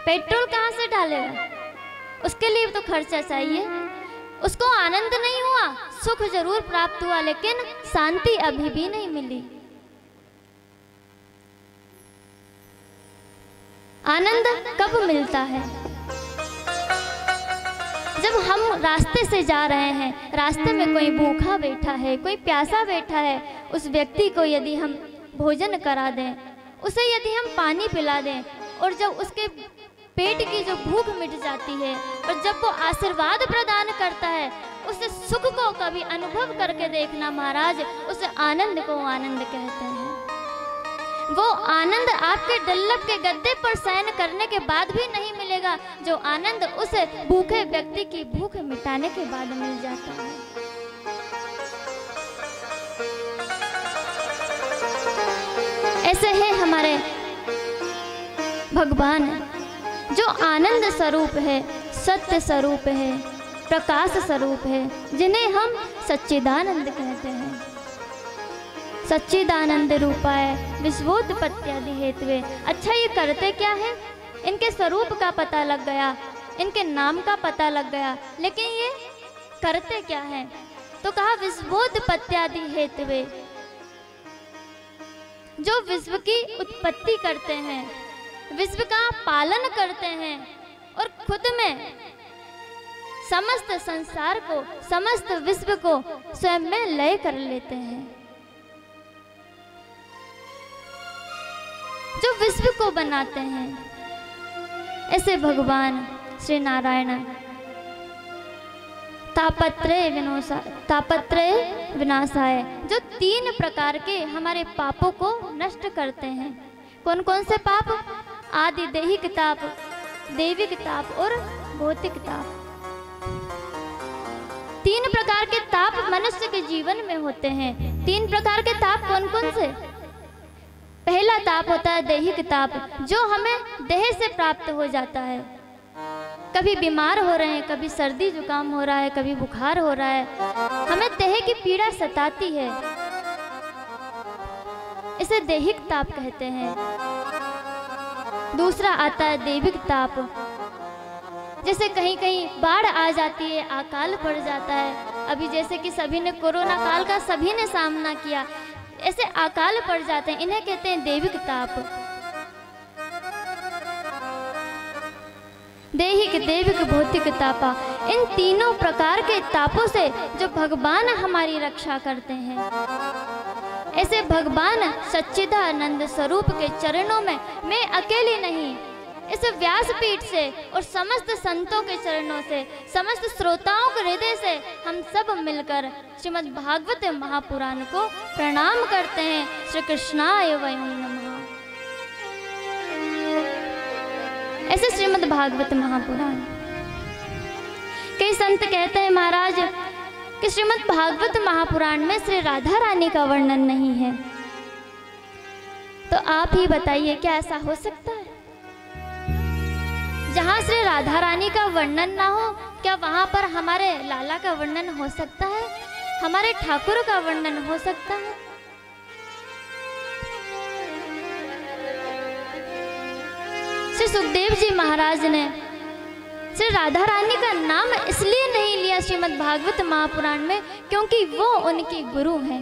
Speaker 4: पेट्रोल कहाँ से डालेगा? उसके लिए तो खर्चा चाहिए। उसको आनंद नहीं हुआ, सुख जरूर प्राप्त हुआ लेकिन शांति अभी भी नहीं मिली। आनंद कब मिलता है? जब हम रास्ते से जा रहे हैं, रास्ते में कोई भूखा बैठा है, कोई प्यासा बैठा है, उस व्यक्ति को यदि हम भोजन करा दें, उसे यदि हम पानी पिला दें और जब उसके पेट की जो भूख मिट जाती है और जब वो आशीर्वाद प्रदान करता है, उस सुख को कभी अनुभव करके देखना महाराज, उस आनंद को आनंद कहते हैं। वो आनंद आपके डल्लब के गद्दे पर शयन करने के बाद भी नहीं मिलेगा, जो आनंद उस भूखे व्यक्ति की भूख मिटाने के बाद मिल जाता है। ऐसे है हमारे भगवान जो आनंद स्वरूप है, सत्य स्वरूप है, प्रकाश स्वरूप है, जिन्हें हम सच्चिदानंद कहते हैं। सच्चिदानंद रूपाय विश्वोत्पत्त्यादि हेतवे। अच्छा, ये करते क्या है? इनके स्वरूप का पता लग गया, इनके नाम का पता लग गया, लेकिन ये करते क्या है? तो कहा विश्वोत्पत्त्यादि हेतवे, जो विश्व की उत्पत्ति करते हैं, विश्व का पालन करते हैं और खुद में समस्त संसार को, समस्त विश्व को स्वयं में लय कर लेते हैं। जो विश्व को बनाते हैं, ऐसे भगवान श्री नारायण तापत्रय विनाशाय, जो 3 प्रकार के हमारे पापों को नष्ट करते हैं। कौन कौन से पाप? आदि दैहिक ताप, दैविक ताप और भौतिक ताप। 3 प्रकार के ताप मनुष्य के जीवन में होते हैं। 3 प्रकार के ताप कौन कौन से? पहला ताप होता है दैहिक ताप, जो हमें देह से प्राप्त हो जाता है। कभी बीमार हो रहे हैं, कभी सर्दी जुकाम हो रहा है, कभी बुखार हो रहा है, हमें देह की पीड़ा सताती है, इसे दैहिक ताप कहते हैं। दूसरा आता है दैविक ताप, जैसे कहीं कहीं बाढ़ आ जाती है, अकाल पड़ जाता है। अभी जैसे कि सभी ने कोरोना काल का सभी ने सामना किया, ऐसे अकाल पड़ जाते हैं, इन्हें कहते हैं दैविक ताप। दैहिक, दैविक, भौतिक तापा, इन तीनों प्रकार के तापों से जो भगवान हमारी रक्षा करते हैं, ऐसे भगवान सच्चिदानंद स्वरूप के चरणों में मैं अकेली नहीं, इस व्यासपीठ से और समस्त संतों के चरणों से, समस्त श्रोताओं के हृदय से हम सब मिलकर श्रीमद् भागवत महापुराण को प्रणाम करते हैं। श्री कृष्णाय वयं नमः। ऐसे श्रीमद् भागवत महापुराण, कई संत कहते हैं महाराज कि श्रीमद् भागवत महापुराण में श्री राधा रानी का वर्णन नहीं है, तो आप ही बताइए क्या ऐसा हो सकता है? जहाँ श्री राधा रानी का वर्णन ना हो, क्या वहाँ पर हमारे लाला का वर्णन हो सकता है? हमारे ठाकुर का वर्णन हो सकता है? श्री सुखदेव जी महाराज ने श्री राधा रानी का नाम इसलिए नहीं लिया श्रीमद् भागवत महापुराण में क्योंकि वो उनकी गुरु हैं,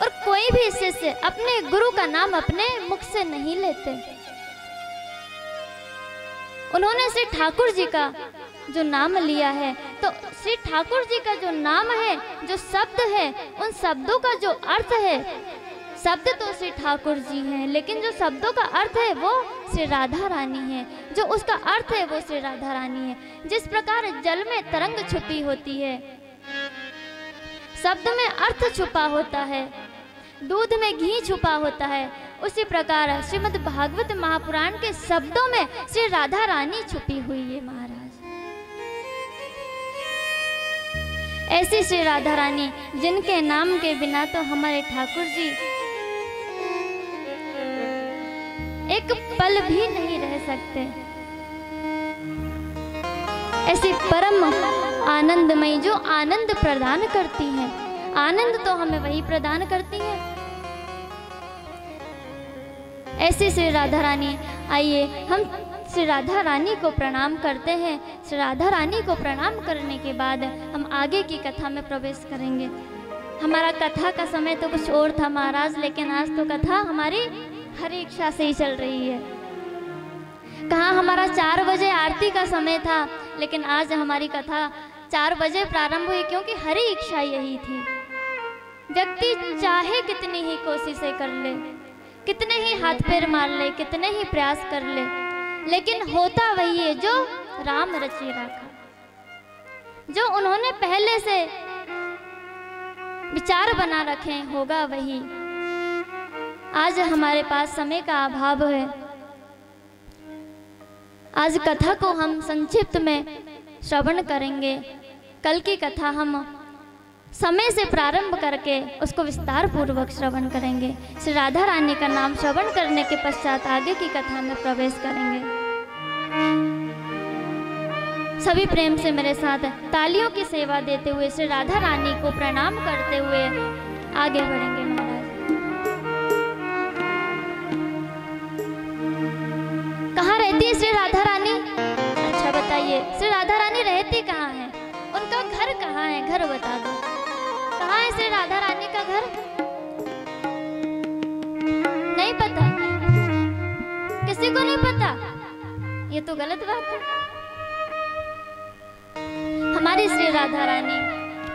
Speaker 4: और कोई भी शिष्य अपने गुरु का नाम अपने मुख से नहीं लेते। उन्होंने श्री ठाकुर जी का जो नाम लिया है, तो श्री ठाकुर जी का जो नाम है, जो शब्द है, उन शब्दों का जो अर्थ है, शब्द तो श्री ठाकुर जी हैं, लेकिन जो शब्दों का अर्थ है वो श्री राधा रानी है। जो उसका अर्थ है वो श्री राधा रानी है। जिस प्रकार जल में तरंग छुपी होती है, शब्द में अर्थ छुपा होता है, दूध में घी छुपा होता है, उसी प्रकार श्रीमद् भागवत महापुराण के शब्दों में श्री राधा रानी छुपी हुई है महाराज। ऐसी श्री राधा रानी जिनके नाम के बिना तो हमारे ठाकुर जी एक पल भी नहीं रह सकते। ऐसी परम आनंदमयी जो आनंद प्रदान करती हैं, आनंद तो हमें वही प्रदान करती हैं। ऐसी श्री राधा रानी, आइए हम श्री राधा रानी को प्रणाम करते हैं। श्री राधा रानी को प्रणाम करने के बाद हम आगे की कथा में प्रवेश करेंगे। हमारा कथा का समय तो कुछ और था महाराज, लेकिन आज तो कथा हमारी हरी इच्छा से ही चल रही है। कहाँ हमारा 4 बजे आरती का समय था, लेकिन आज हमारी कथा 4 बजे प्रारंभ हुई, क्योंकि हरी इच्छा यही थी। व्यक्ति चाहे कितनी ही कोशिशें कर ले, कितने ही हाथ पैर मार ले, कितने ही प्रयास कर ले, लेकिन होता वही है जो राम रचे रखा, जो उन्होंने पहले से विचार बना रखे होगा वही। आज हमारे पास समय का अभाव है। आज कथा को हम संक्षिप्त में श्रवण करेंगे। कल की कथा हम समय से प्रारंभ करके उसको विस्तार पूर्वक श्रवण करेंगे। श्री राधा रानी का नाम श्रवण करने के पश्चात आगे की कथा में प्रवेश करेंगे। सभी प्रेम से मेरे साथ तालियों की सेवा देते हुए श्री राधा रानी को प्रणाम करते हुए आगे बढ़ेंगे महाराज। कहाँ रहती है श्री राधा रानी? अच्छा बताइए, श्री राधा रानी रहती कहाँ है? उनका घर कहाँ है? घर बता दो। कहाँ है श्री राधा रानी का घर? नहीं पता? किसी को नहीं पता? ये तो गलत बात है। हमारी श्री राधा रानी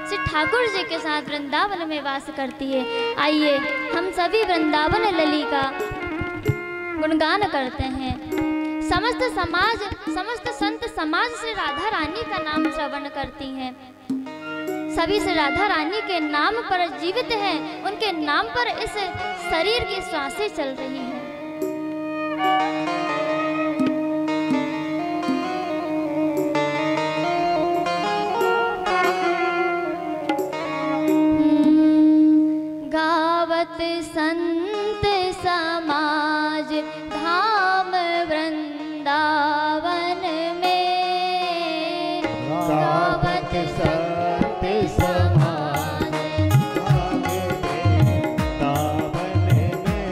Speaker 4: श्री ठाकुर जी के साथ वृंदावन में वास करती है। आइए हम सभी वृंदावन लली का गुणगान करते हैं। समस्त समाज, समस्त संत समाज श्री राधा रानी का नाम श्रवण करती हैं। सभी श्री राधा रानी के नाम पर जीवित हैं, उनके नाम पर इस शरीर की श्वासें चल रही हैं। गावत संत समाज धाम वृंदावन में, गावत संत समाज धाम वृंदावन में,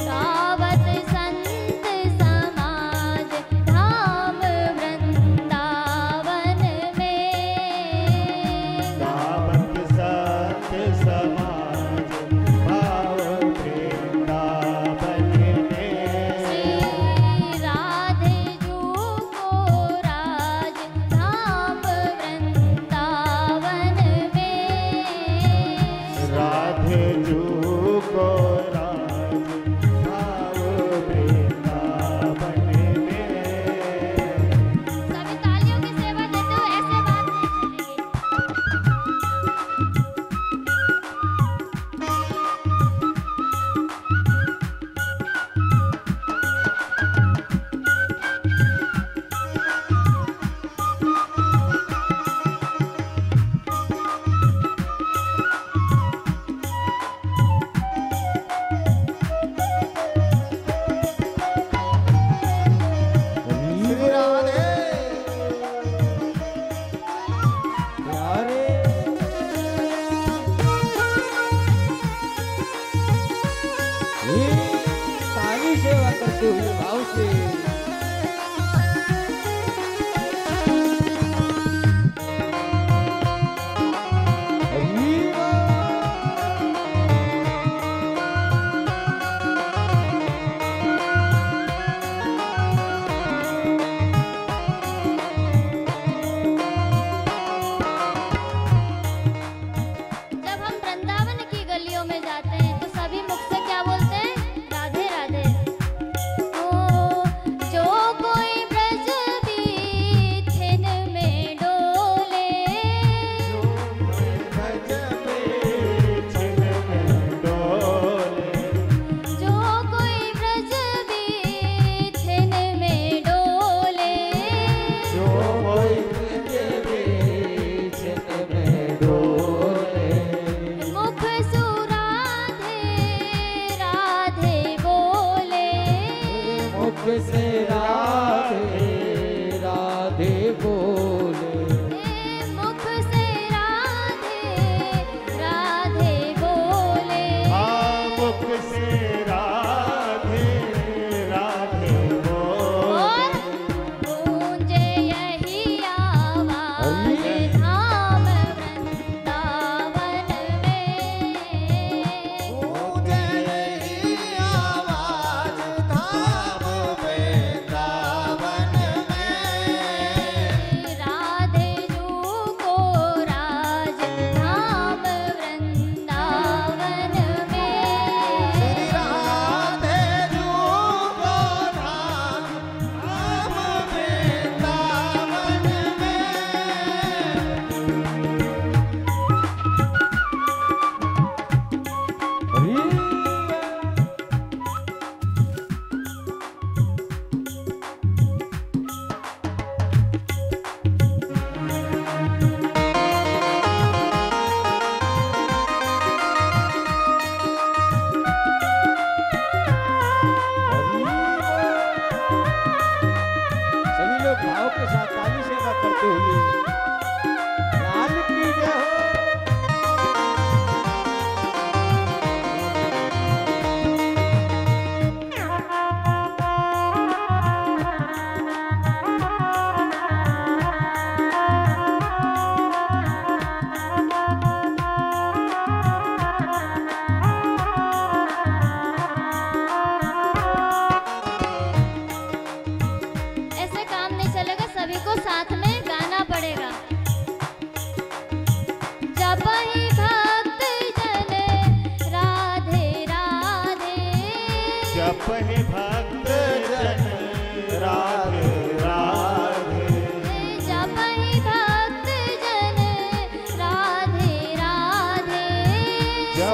Speaker 4: गावत संत समाज धाम वृंदावन में, गावत संत समाज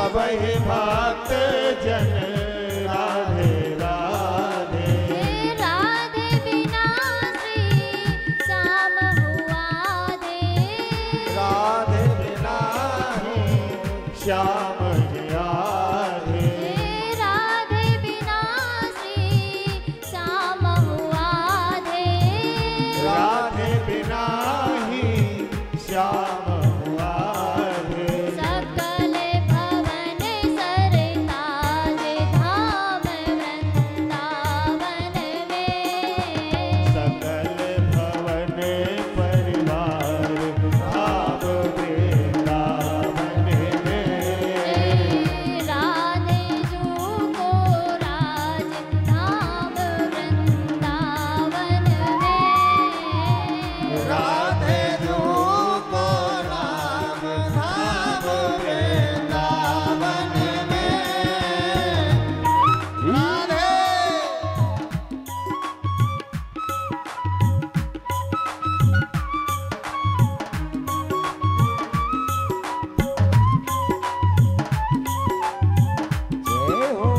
Speaker 3: सब ही भक्त जन राधे राधे।
Speaker 4: राधे बिना श्री श्याम हुआ दे।
Speaker 3: राधे बिना ही श्याम जिया दे।
Speaker 4: राधे बिना श्री श्याम हुआ दे।
Speaker 3: राधे बिना ही श्याम हुआ दे।
Speaker 4: सकल भवन सरताज धाम वृंदावन में।
Speaker 3: सकल भवन परिवार धाम वृंदावन में।
Speaker 4: राधे जू को राज धाम वृंदावन में।
Speaker 3: राधे जो को राम धाम वृंदावन में। राधे जय हो।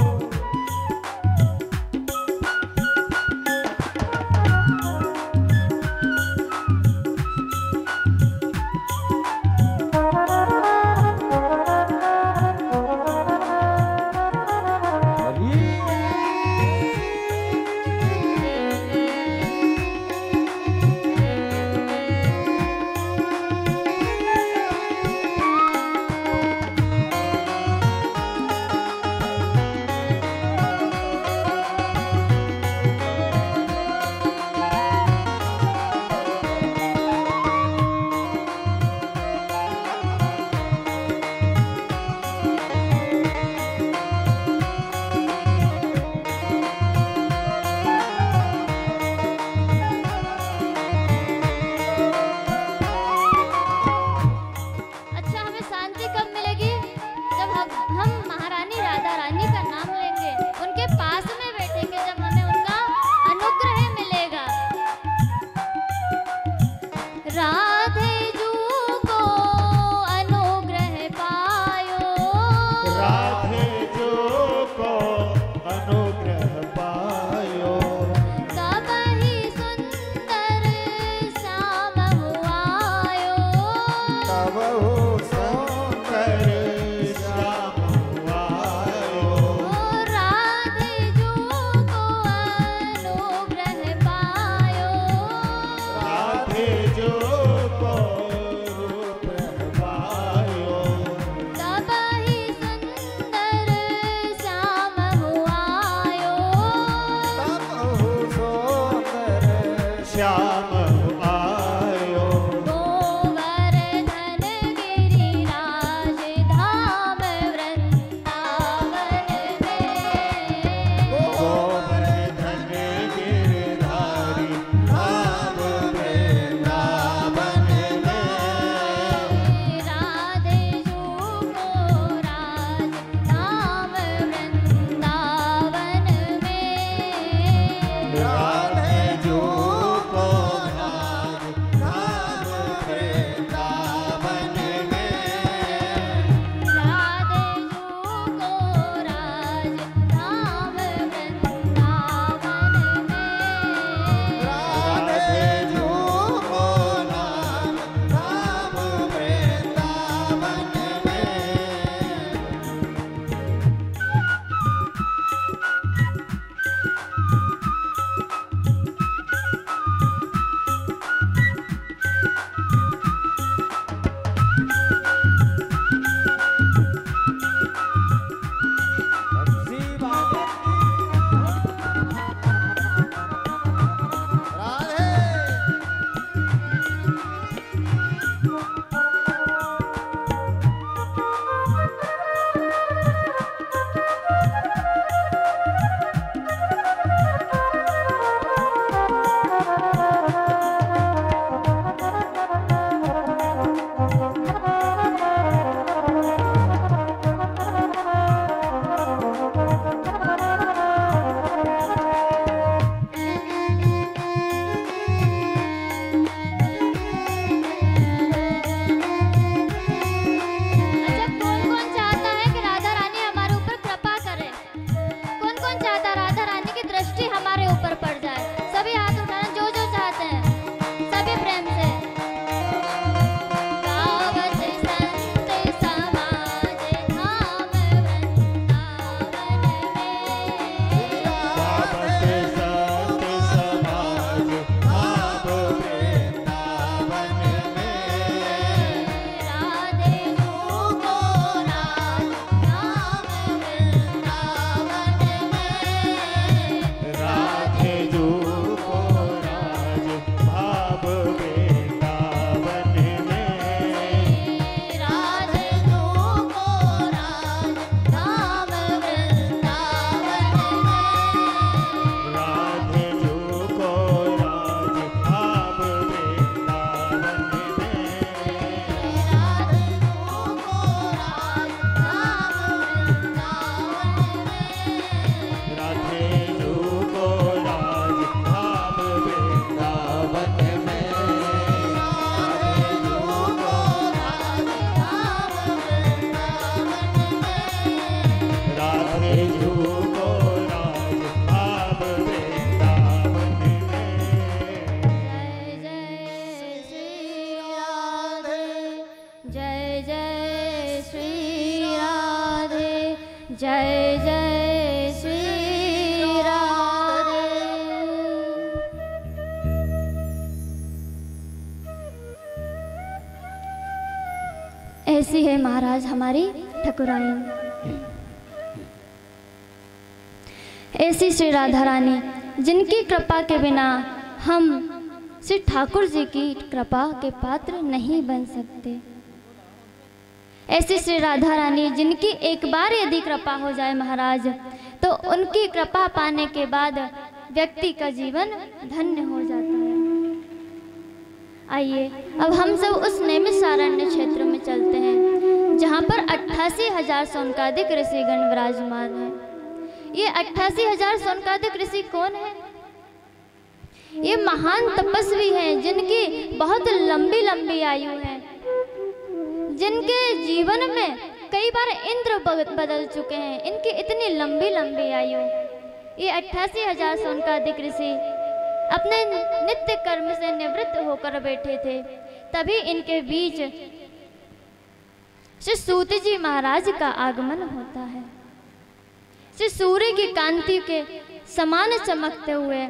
Speaker 4: अच्छा, हमें शांति कब मिलेगी? जब हम महारानी राधा रानी का नाम लेंगे, उनके पास में बैठेंगे, जब हमें उनका अनुग्रह मिलेगा। राधे जू को अनुग्रह पायो।
Speaker 3: राधे जो को अनुग्रह पायो।
Speaker 4: तब ही सुंदर श्याम हुआयो।
Speaker 3: तब हो सुंदर श्याम हुआयो।
Speaker 4: राधे जू को अनुग्रह पायो।
Speaker 3: राधे जो को अनुग्रह पायो।
Speaker 4: तब ही सुंदर श्याम हुआयो।
Speaker 3: तब हो सुंदर श्याम आयो।
Speaker 4: गोवर्धन गिरि जय जय श्री राधे, जय जय श्री राधे। ऐसी है महाराज हमारी ठकुराइन, ऐसी श्री राधा रानी जिनकी कृपा के बिना हम श्री ठाकुर जी की कृपा के पात्र नहीं बन सकते। ऐसी श्री राधा रानी जिनकी एक बार यदि कृपा हो जाए महाराज, तो उनकी कृपा पाने के बाद व्यक्ति का जीवन धन्य हो जाता है। आइए अब हम सब उस नैमिषारण्य क्षेत्र में चलते हैं जहाँ पर 88,000 सोनकादिक ऋषिगण विराजमान हैं। ये 88,000 सोनकादिक ऋषि कौन है? ये महान तपस्वी हैं जिनकी बहुत लंबी लंबी आयु है, जिनके जीवन में कई बार इंद्र बदल चुके हैं, इनकी इतनी लंबी लंबी आयु। ये 88,000 सोनकादिक ऋषि अपने नित्य कर्म से निवृत्त होकर बैठे थे, तभी इनके बीच श्री सूत जी महाराज का आगमन होता है। श्री सूर्य की कांति के समान चमकते हुए,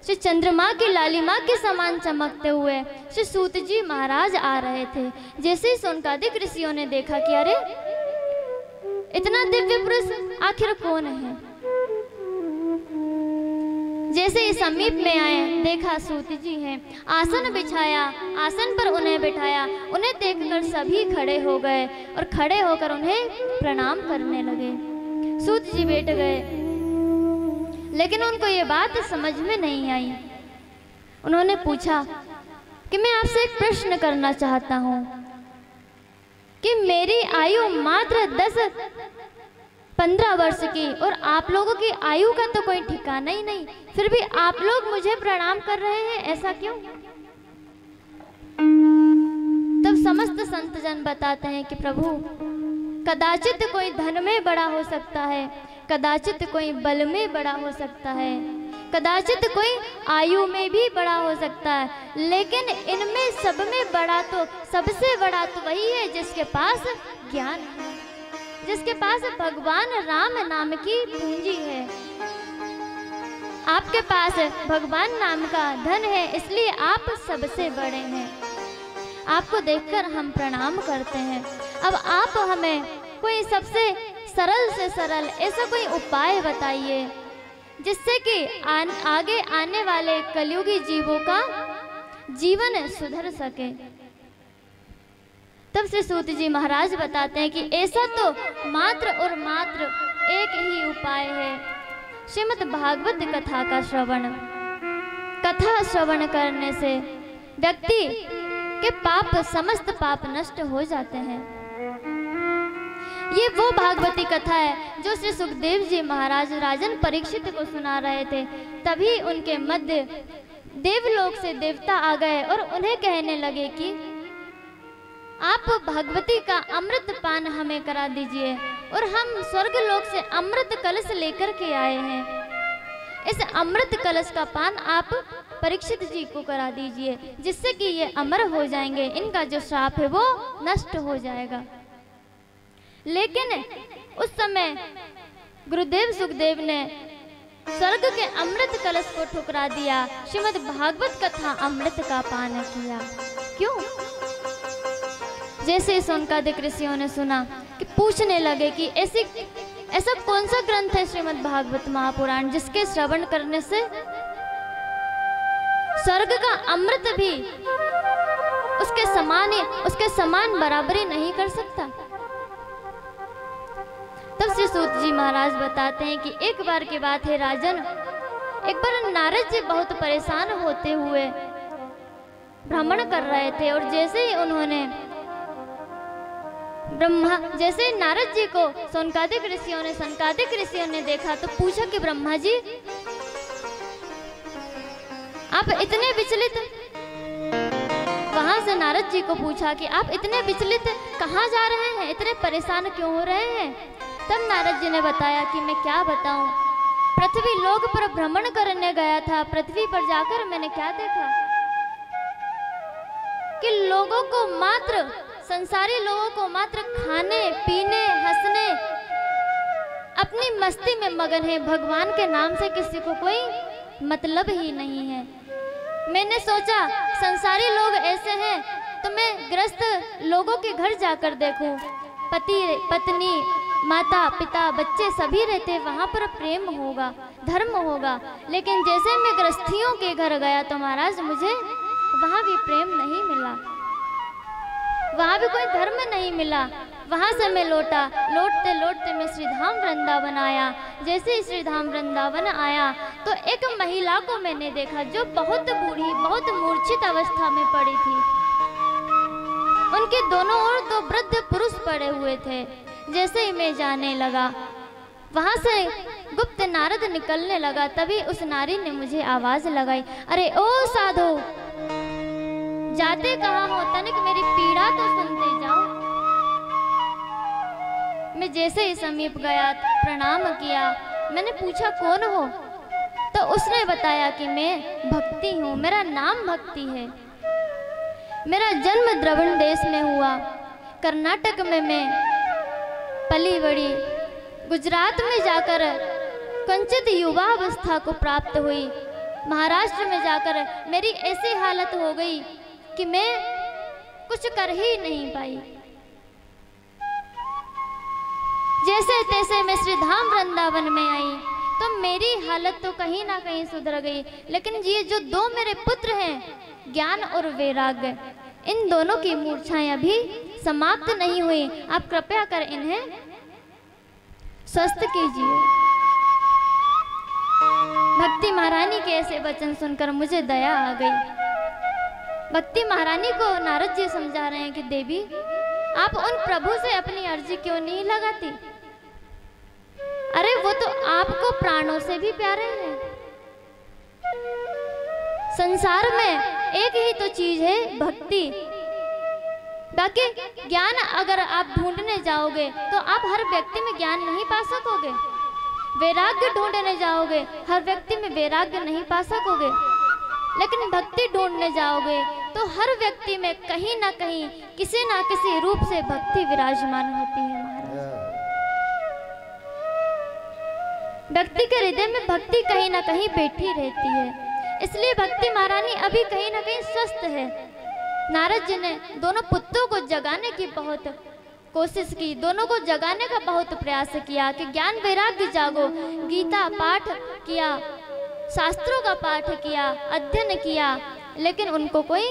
Speaker 4: श्री चंद्रमा की लालिमा के समान चमकते हुए श्री सूत जी महाराज आ रहे थे। जैसे ही सोनकादिक ऋषियों ने देखा कि अरे इतना दिव्य पुरुष आखिर कौन है, जैसे ही समीप में आए देखा सूत जी हैं, आसन बिछाया, आसन पर उन्हें बिठाया। उन्हें देखकर सभी खड़े हो गए और खड़े होकर उन्हें प्रणाम करने लगे। सूत जी बैठ गए, लेकिन उनको ये बात समझ में नहीं आई। उन्होंने पूछा कि मैं आपसे एक प्रश्न करना चाहता हूँ कि मेरी आयु मात्र 10-15 वर्ष की और आप लोगों की आयु का तो कोई ठिकाना ही नहीं, फिर भी आप लोग मुझे प्रणाम कर रहे हैं, ऐसा क्यों? तब समस्त संत जन बताते हैं कि प्रभु, कदाचित कोई धन में बड़ा हो सकता है, कदाचित कोई बल में बड़ा हो सकता है, कदाचित कोई आयु में भी बड़ा हो सकता है, लेकिन इनमें सब में बड़ा तो, सबसे बड़ा तो वही है जिसके पास ज्ञान है, जिसके पास भगवान राम नाम की पूंजी है। आपके पास भगवान नाम का धन है, इसलिए आप सबसे बड़े हैं। आपको देखकर हम प्रणाम करते हैं। अब आप हमें कोई सबसे सरल से सरल ऐसा कोई उपाय बताइए जिससे कि आगे आने वाले कलयुगी जीवों का जीवन सुधर सके। तब से सूत जी महाराज बताते हैं कि ऐसा तो मात्र और मात्र एक ही उपाय है, श्रीमद् भागवत कथा का श्रवण। कथा श्रवण करने से व्यक्ति के पाप, समस्त पाप नष्ट हो जाते हैं। ये वो भागवती कथा है जो श्री सुखदेव जी महाराज राजन परीक्षित को सुना रहे थे। तभी उनके मध्य देवलोक से देवता आ गए और उन्हें कहने लगे कि आप भगवती का अमृत पान हमें करा दीजिए, और हम स्वर्ग लोक से अमृत कलश लेकर के आए हैं। इस अमृत कलश का पान आप परीक्षित जी को करा दीजिए, जिससे कि ये अमर हो जाएंगे, इनका जो श्राप है वो नष्ट हो जाएगा। लेकिन उस समय गुरुदेव सुखदेव ने स्वर्ग के अमृत कलश को ठुकरा दिया, श्रीमद् भागवत कथा अमृत का पान किया। क्यों? जैसे सोनकादिक ऋषियों ने सुना कि पूछने लगे कि ऐसा कौन सा ग्रंथ है श्रीमद् भागवत महापुराण जिसके श्रवण करने से स्वर्ग का अमृत भी उसके समान बराबरी नहीं कर सकता। तब श्री सूत जी महाराज बताते हैं कि एक बार की बात है राजन, एक बार नारद जी बहुत परेशान होते हुए भ्रमण कर रहे थे, और जैसे ही नारद जी को सनकादिक ऋषियों ने देखा तो पूछा कि ब्रह्मा जी आप इतने विचलित, वहां से नारद जी को पूछा कि आप इतने विचलित कहाँ जा रहे हैं, इतने परेशान क्यों हो रहे हैं? तब नारद जी ने बताया कि मैं क्या बताऊं, पृथ्वी लोक पर भ्रमण करने गया था। पृथ्वी पर जाकर मैंने क्या देखा कि लोगों को मात्र संसारी लोगों को मात्र खाने पीने हंसने अपनी मस्ती में मगन है। भगवान के नाम से किसी को कोई मतलब ही नहीं है। मैंने सोचा संसारी लोग ऐसे हैं तो मैं गृहस्थ लोगों के घर जाकर देखूं। पति पत्नी माता पिता बच्चे सभी रहते, वहाँ पर प्रेम होगा धर्म होगा। लेकिन जैसे मैं गृहस्थियों के घर गया तो महाराज मुझे वहाँ भी प्रेम नहीं मिला, वहाँ भी कोई धर्म नहीं मिला। वहाँ से मैं लौटा, लौटते लौटते मैं श्रीधाम वृंदावन आया। जैसे ही श्रीधाम वृंदावन आया तो एक महिला को मैंने देखा जो बहुत बूढ़ी बहुत मूर्छित अवस्था में पड़ी थी। उनके दोनों ओर दो वृद्ध पुरुष पड़े हुए थे। जैसे ही मैं जाने लगा वहाँ से गुप्त नारद निकलने लगा, तभी उस नारी ने मुझे आवाज लगाई, अरे ओ साधु, जाते कहाँ हो, तनिक मेरी पीड़ा तो सुनते जाओ। मैं जैसे ही समीप गया प्रणाम किया। मैंने पूछा कौन हो, तो उसने बताया कि मैं भक्ति हूँ, मेरा नाम भक्ति है। मेरा जन्म द्रविड़ देश में हुआ, कर्नाटक में मैं पली बड़ी, गुजरात में जाकर कंचित युवा अवस्था को प्राप्त हुई, महाराष्ट्र में जाकर मेरी ऐसी हालत हो गई कि मैं कुछ कर ही नहीं पाई। जैसे तैसे मैं श्रीधाम वृंदावन में आई तो मेरी हालत तो कहीं ना कहीं सुधर गई। लेकिन ये जो दो मेरे पुत्र हैं ज्ञान और वैराग्य, इन दोनों की मूर्छाएं अभी समाप्त नहीं हुई। आप कृपया कर इन्हें स्वस्थ कीजिए। भक्ति महारानी के ऐसे वचन सुनकर मुझे दया आ गई। भक्ति महारानी को नारद जी समझा रहे हैं कि देवी आप उन प्रभु से अपनी अर्जी क्यों नहीं लगाती? अरे वो तो आपको प्राणों से भी प्यारे हैं। संसार में एक ही तो चीज है भक्ति। बाकी ज्ञान अगर आप ढूंढने जाओगे तो आप हर व्यक्ति में ज्ञान नहीं पा सकोगे। वैराग्य ढूंढने जाओगे हर व्यक्ति में वैराग्य नहीं पा सकोगे। लेकिन भक्ति ढूंढने जाओगे तो हर व्यक्ति में कहीं ना कहीं किसी ना किसी रूप से भक्ति विराजमान होती है। महाराज, व्यक्ति के हृदय में भक्ति कहीं ना कहीं बैठी रहती है। इसलिए भक्ति महारानी अभी कहीं ना कहीं स्वस्थ है। नारद जी ने दोनों पुत्रों को जगाने की बहुत कोशिश की, दोनों को जगाने का बहुत प्रयास किया कि ज्ञान वैराग्य जागो। गीता पाठ किया, शास्त्रों का पाठ किया, अध्ययन किया, लेकिन उनको कोई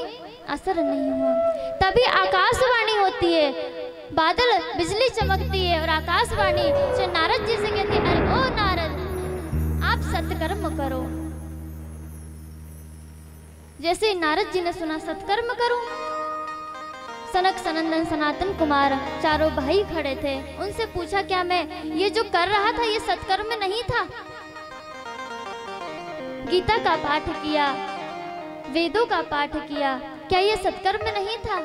Speaker 4: असर नहीं हुआ। तभी आकाशवाणी होती है, बादल बिजली चमकती है और आकाशवाणी से नारद जी से कहती है, अरे ओ नारद आप सत्कर्म करो। जैसे नारद जी ने सुना सत्कर्म करो, सनक सनंदन सनातन कुमार चारों भाई खड़े थे। उनसे पूछा क्या मैं ये जो कर रहा था ये सत्कर्म नहीं था? गीता का पाठ किया, वेदों का पाठ किया, क्या ये सत्कर्म नहीं था?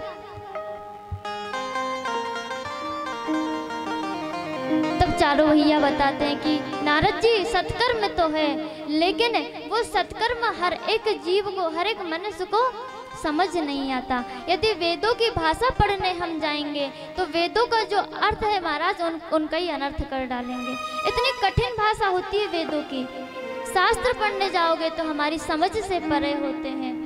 Speaker 4: तब चारों भैया बताते हैं कि नारद जी सत्कर्म तो है, लेकिन वो सत्कर्म हर एक जीव को, हर एक मनुष्य को समझ नहीं आता। यदि वेदों की भाषा पढ़ने हम जाएंगे तो वेदों का जो अर्थ है महाराज उनका ही अनर्थ कर डालेंगे। इतनी कठिन भाषा होती है वेदों की। शास्त्र पढ़ने जाओगे तो हमारी समझ से परे होते हैं।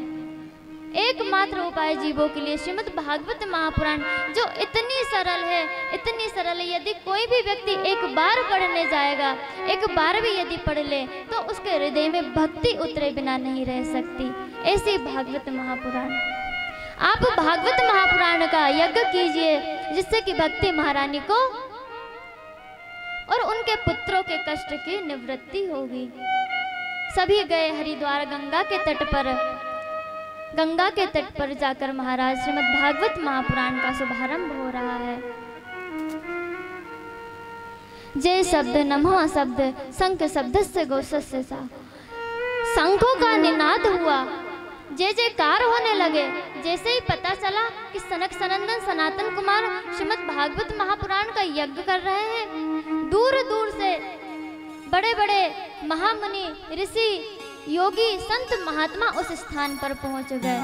Speaker 4: एकमात्र उपाय जीवों के लिए श्रीमद् भागवत महापुराण जो इतनी सरल है, इतनी सरल है, यदि कोई भी व्यक्ति एक बार पढ़ने जाएगा, एक बार भी यदि पढ़ ले तो उसके हृदय में भक्ति उतरे बिना नहीं रह सकती। ऐसी भागवत महापुराण, आप भागवत महापुराण का यज्ञ कीजिए जिससे कि भक्ति महारानी को और उनके पुत्रों के कष्ट की निवृत्ति होगी। सभी गए हरिद्वार गंगा के तट पर। गंगा के तट पर जाकर महाराज श्रीमद् भागवत महापुराण का शुभारंभ हो रहा है। जय शब्द नमः शब्द शंख शब्द से गोसस्य सा, शंखों का निनाद हुआ, जय जयकार होने लगे। जैसे ही पता चला कि सनक सनंदन सनातन कुमार श्रीमद् भागवत महापुराण का यज्ञ कर रहे हैं, दूर दूर से बड़े बड़े महामुनि ऋषि योगी संत महात्मा उस स्थान पर पहुंच गए।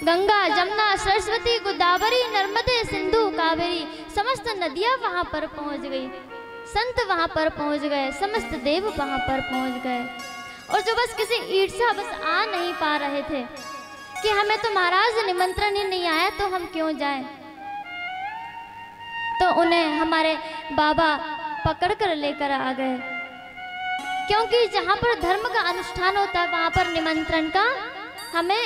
Speaker 4: गंगा, जमुना, सरस्वती, गोदावरी, नर्मदे, सिंधु, कावेरी समस्त नदियां वहां पर पहुंच गई। संत वहां पर पहुंच गए, समस्त देव वहां पर पहुंच गए। और जो बस किसी ईर्ष्या बस आ नहीं पा रहे थे कि हमें तो महाराज निमंत्रण ही नहीं आया तो हम क्यों जाएं, तो उन्हें हमारे बाबा पकड़ कर लेकर आ गए। क्योंकि जहाँ पर धर्म का अनुष्ठान होता है वहाँ पर निमंत्रण का हमें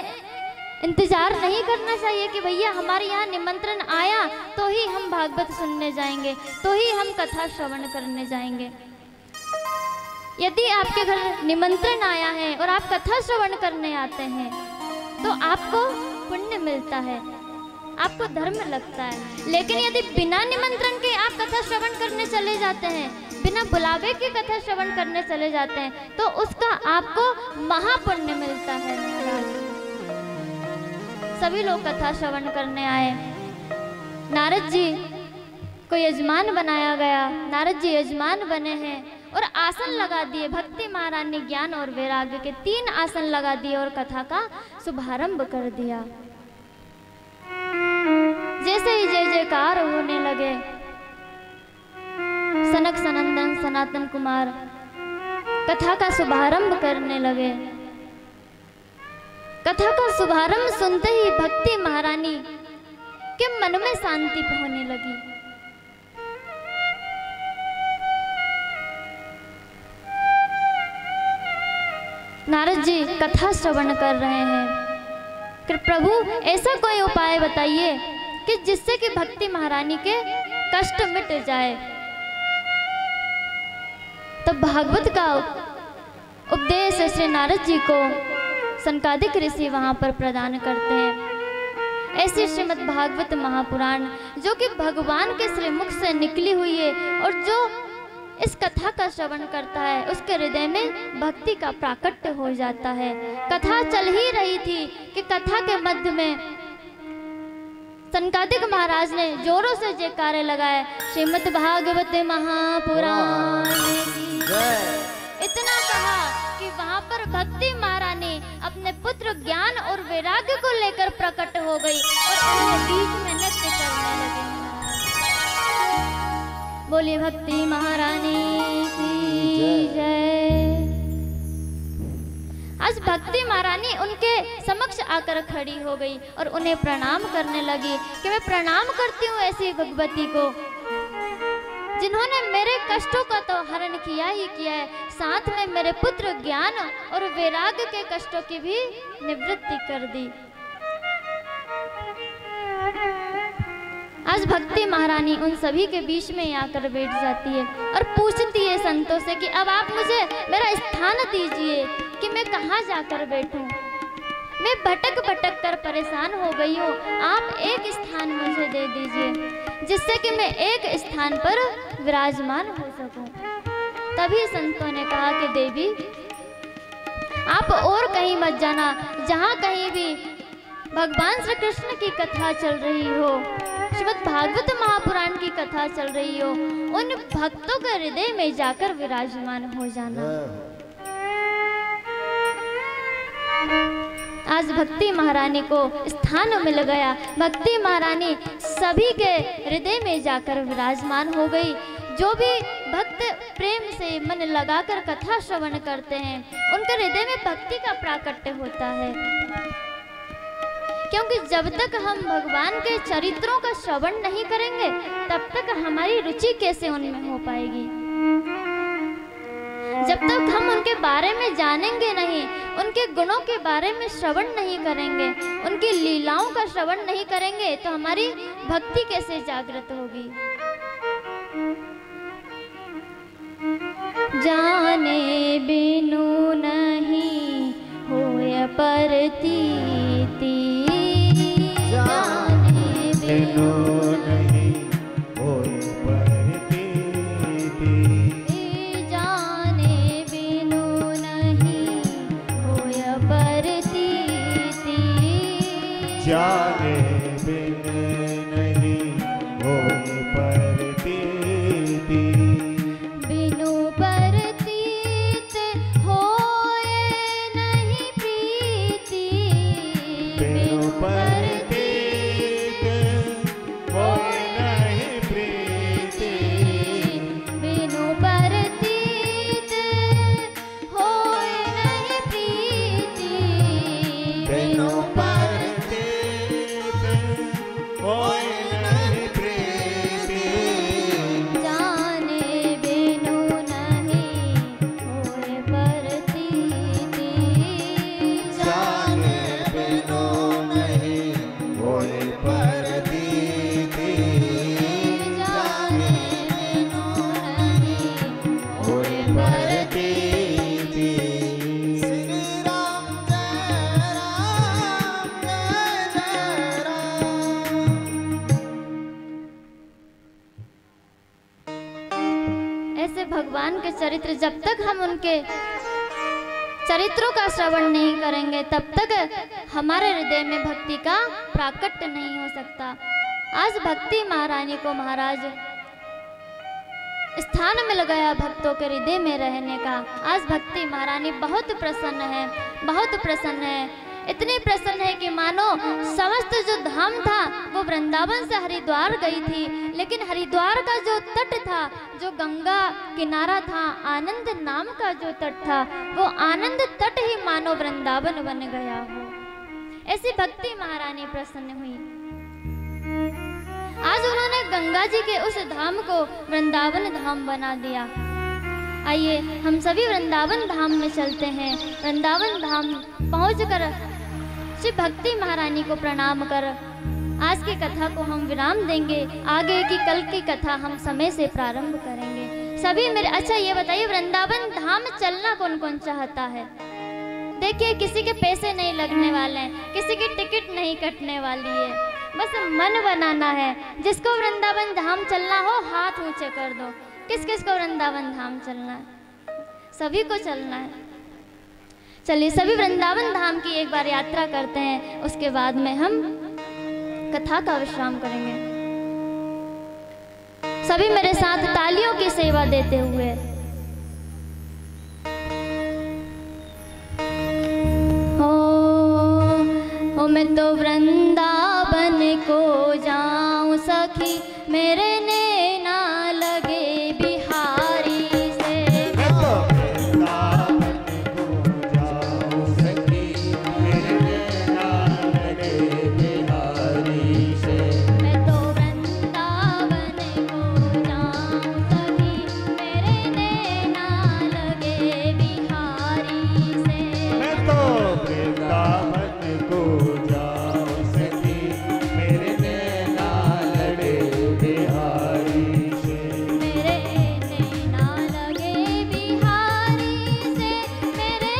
Speaker 4: इंतजार नहीं करना चाहिए कि भैया हमारे यहाँ निमंत्रण आया तो ही हम भागवत सुनने जाएंगे, तो ही हम कथा श्रवण करने जाएंगे। यदि आपके घर निमंत्रण आया है और आप कथा श्रवण करने आते हैं तो आपको पुण्य मिलता है, आपको धर्म लगता है। लेकिन यदि बिना निमंत्रण के आप कथा श्रवण करने चले जाते हैं, बिना बुलावे की कथा श्रवण करने चले जाते हैं, तो उसका आपको महापुण्य मिलता है। सभी लोग कथा श्रवण करने आए। नारद जी को यजमान बनाया गया। नारद जी यजमान बने हैं और आसन लगा दिए। भक्ति महारानी ज्ञान और वैराग्य के 3 आसन लगा दिए और कथा का शुभारंभ कर दिया। जैसे ही जय जयकार होने लगे, सनक सनंदन सनातन कुमार कथा का शुभारंभ करने लगे। कथा का शुभारंभ सुनते ही भक्ति महारानी के मन में शांति होने लगी। नारद जी कथा श्रवण कर रहे हैं कि प्रभु ऐसा कोई उपाय बताइए कि जिससे कि भक्ति महारानी के कष्ट मिट जाए। तो भागवत का उपदेश श्री नारद जी को सनकादिक ऋषि वहां पर प्रदान करते हैं। ऐसी श्रीमद् भागवत महापुराण जो कि भगवान के श्रीमुख से निकली हुई है और जो इस कथा का श्रवण करता है उसके हृदय में भक्ति का प्राकट्य हो जाता है। कथा चल ही रही थी कि कथा के मध्य में सनकादिक महाराज ने जोरों से जयकारे लगाए, श्रीमद् भागवत महापुराण इतना कहा कि वहां पर भक्ति महारानी अपने पुत्र ज्ञान और वैराग्य को लेकर प्रकट हो गई और उनके बीच में नृत्य करने लगे। बोलिए भक्ति महारानी की जय। आज भक्ति महारानी उनके समक्ष आकर खड़ी हो गई और उन्हें प्रणाम करने लगी कि मैं प्रणाम करती हूँ ऐसी भगवती को जिन्होंने मेरे कष्टों का तो हरण किया ही किया है, साथ में मेरे पुत्र ज्ञान और वैराग्य के कष्टों की भी निवृत्ति कर दी। आज भक्ति महारानी उन सभी के बीच में आकर बैठ जाती है और पूछती है संतों से कि अब आप मुझे मेरा स्थान दीजिए कि मैं कहाँ जाकर बैठूं। मैं भटक भटक कर परेशान हो गई हूँ, आप एक स्थान मुझे दे दीजिए जिससे कि मैं एक स्थान पर विराजमान हो सकूं। तभी संतों ने कहा कि देवी आप और कहीं मत जाना, जहाँ कहीं भी भगवान श्री कृष्ण की कथा चल रही हो, श्रीमद् भागवत महापुराण की कथा चल रही हो, उन भक्तों के हृदय में जाकर विराजमान हो जाना। आज भक्ति महारानी को स्थान मिल गया। भक्ति महारानी सभी के हृदय में जाकर विराजमान हो गई। जो भी भक्त प्रेम से मन लगाकर कथा श्रवण करते हैं उनके हृदय में भक्ति का प्राकट्य होता है। क्योंकि जब तक हम भगवान के चरित्रों का श्रवण नहीं करेंगे तब तक हमारी रुचि कैसे उनमें हो पाएगी। जब तक हम उनके बारे में जानेंगे नहीं, उनके गुणों के बारे में श्रवण नहीं करेंगे, उनकी लीलाओं का श्रवण नहीं करेंगे तो हमारी भक्ति कैसे जागृत होगी। जाने बिनु नहीं होय प्रतीति, जाने बिनु
Speaker 3: नहीं होय प्रतीति,
Speaker 4: जाने बिनु नहीं होय प्रतीति,
Speaker 3: जाने बिन नहीं होय प्रतीति,
Speaker 4: बिनु प्रतीत होय नहीं प्रीति,
Speaker 3: बिनु
Speaker 4: ऐसे भगवान के चरित्र जब तक हम उनके चरित्रों का श्रवण नहीं करेंगे तब तक हमारे हृदय में भक्ति का प्राकट्य नहीं हो सकता। आज भक्ति महारानी को महाराज स्थान मिल गया भक्तों के हृदय में रहने का। आज भक्ति महारानी बहुत प्रसन्न है, बहुत प्रसन्न है, इतनी प्रसन्न है कि मानो समस्त जो धाम था वो वृंदावन से हरिद्वार गई थी, लेकिन हरिद्वार का जो तट था, जो गंगा किनारा था, आनंद नाम का जो तट था, वो आनंद तट ही मानो वृंदावन बन गया हो। ऐसी भक्ति महारानी प्रसन्न हुई। आज उन्होंने गंगा जी के उस धाम को वृंदावन धाम बना दिया। आइए हम सभी वृंदावन धाम में चलते हैं। वृंदावन धाम पहुंचकर श्री भक्ति महारानी को प्रणाम कर आज की कथा को हम विराम देंगे। आगे की कल की कथा हम समय से प्रारंभ करेंगे। सभी मेरे अच्छा ये बताइए, वृंदावन धाम चलना कौन कौन चाहता है? देखिए, किसी के पैसे नहीं लगने वाले हैं, किसी की टिकट नहीं कटने वाली है, बस मन बनाना है। जिसको वृंदावन धाम चलना हो हाथ ऊंचे कर दो। किस किस को वृंदावन धाम चलना है? सभी को चलना है। चलिए सभी वृंदावन धाम की एक बार यात्रा करते हैं, उसके बाद में हम कथा का विश्राम करेंगे। सभी मेरे साथ तालियों की सेवा देते हुए ओ मैं तो वृंदावन को जाऊं सखी, मेरे नैना लगे बिहारी से।
Speaker 3: मैं तो वृंदावन को जाऊं सखी, मेरे नैना लगे बिहारी से।
Speaker 4: मैं तो वृंदावन को जाऊं सखी, मेरे नैना लगे बिहारी से।
Speaker 3: मैं तो वृंदावन को जाऊं सखी, मेरे नैना लड़े बिहारी से।
Speaker 4: मेरे नैना लगे बिहारी से, मेरे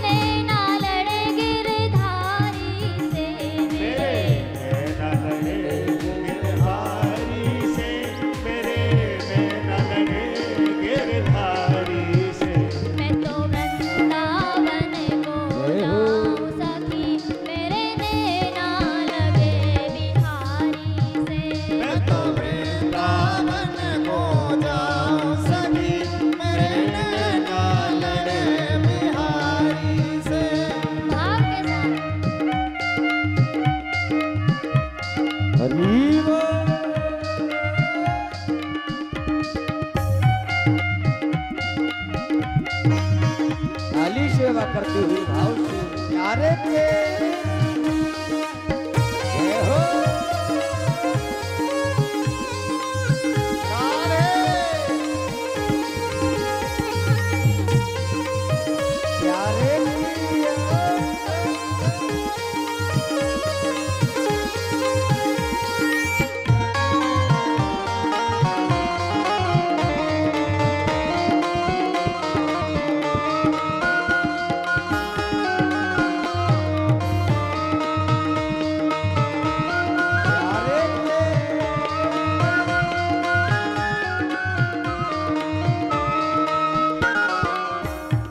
Speaker 4: नैना लड़े गिरधारी से।
Speaker 3: मेरे नैना लड़े गिरधारी से, मेरे नैना लड़े गिरधारी से।
Speaker 4: मैं तो वृंदावन को जाऊं सखी, मेरे नैना लगे बिहारी से।
Speaker 3: मैं तो वृंदावन को जाऊं सखी, मेरे नैना लड़े बिहारी से।
Speaker 4: भाव के साथ
Speaker 1: खाली सेवा करती हुई भाव से प्यारे के जय हो। प्यारे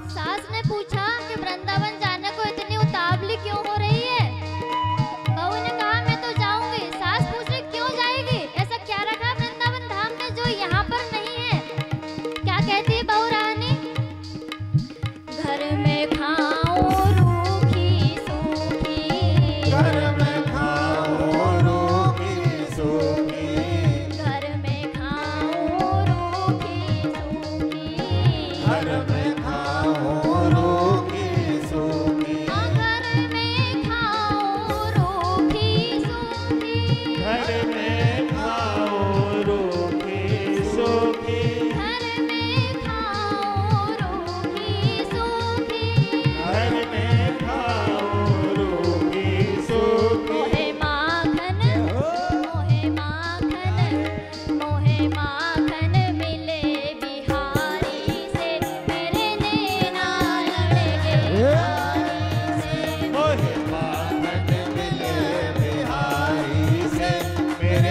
Speaker 4: सास ने पूछा कि वृंदावन जाने को इतनी उतावली क्यों हो रही है? बहू ने कहा मैं तो जाऊंगी। सास पूछ रही क्यों जाएगी? ऐसा क्या रखा वृंदावन धाम में जो यहाँ पर नहीं है? क्या कहती है बहू रानी? घर में खाऊं रूखी सूखी,
Speaker 3: घर में खाऊं रूखी सूखी,
Speaker 4: घर में खाऊं रूखी सूखी,
Speaker 3: घर में खाऊं रूखी सूखी,
Speaker 4: घर में खाऊं रूखी सूखी,
Speaker 3: घर में खाऊं रूखी सूखी,
Speaker 4: घर में खाऊं रूखी सूखी।
Speaker 3: घर में खाऊं रूखी सूखी।
Speaker 4: मोहे माखन, मोहे माखन, मोहे माखन मिले बिहारी से, मेरे नैना लड़े बिहारी से।
Speaker 3: मोहे माखन मिले बिहारी से, मेरे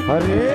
Speaker 2: अरे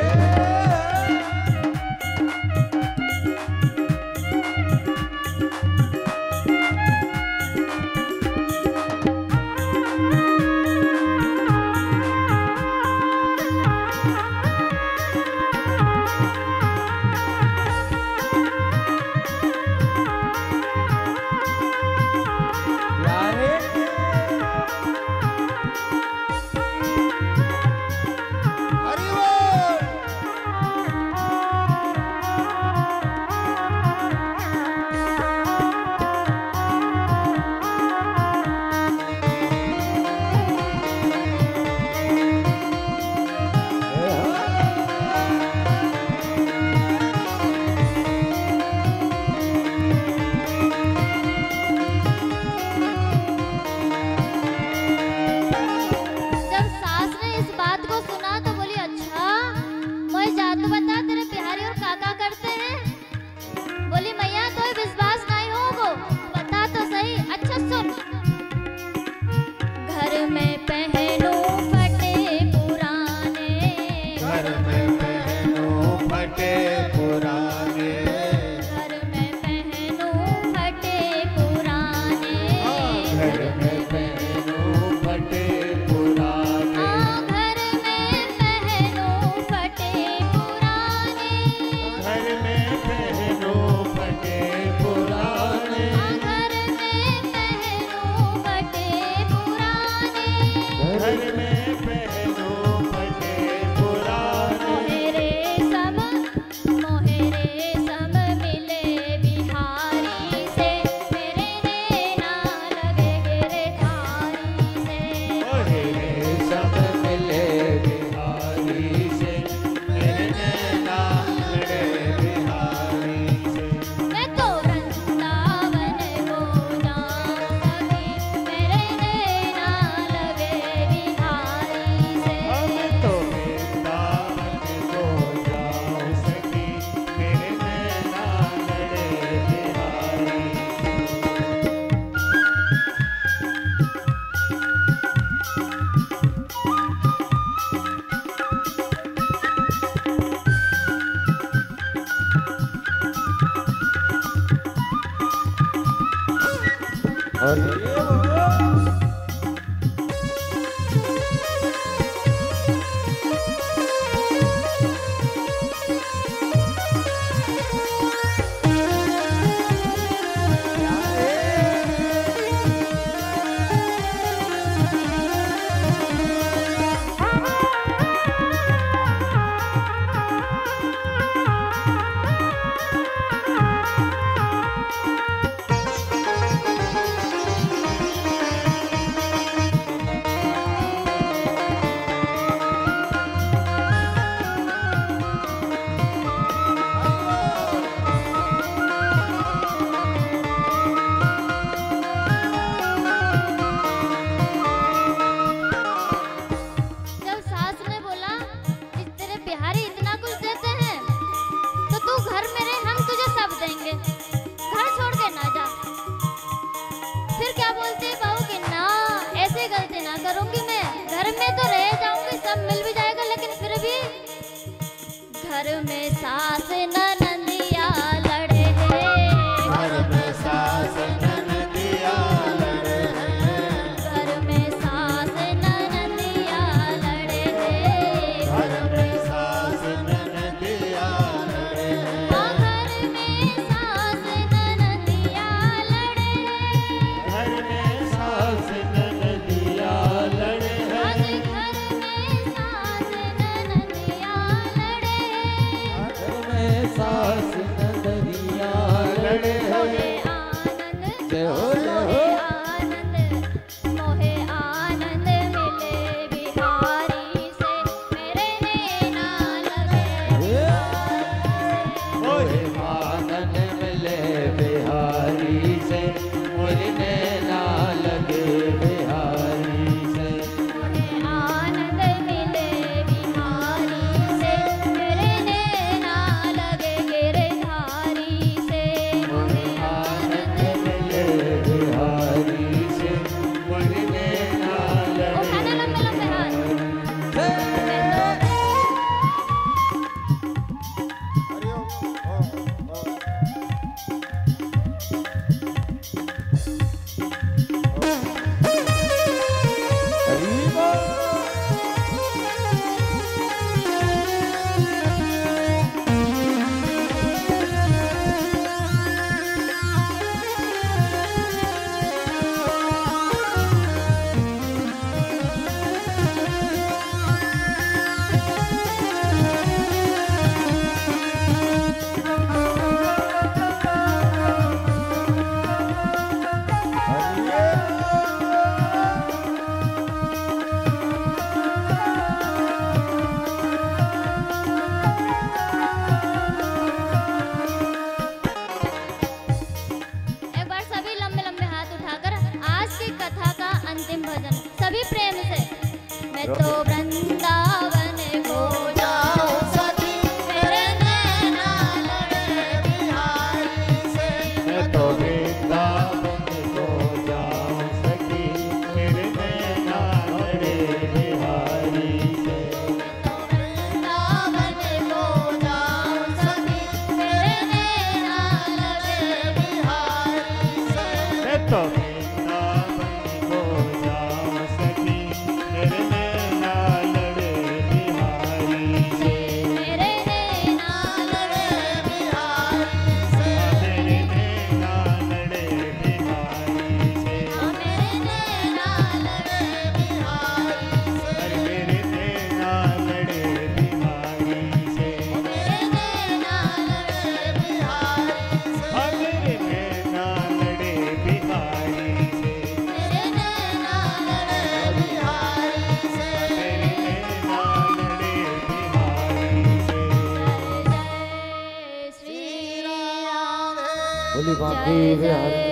Speaker 1: बोली बांके बिहारी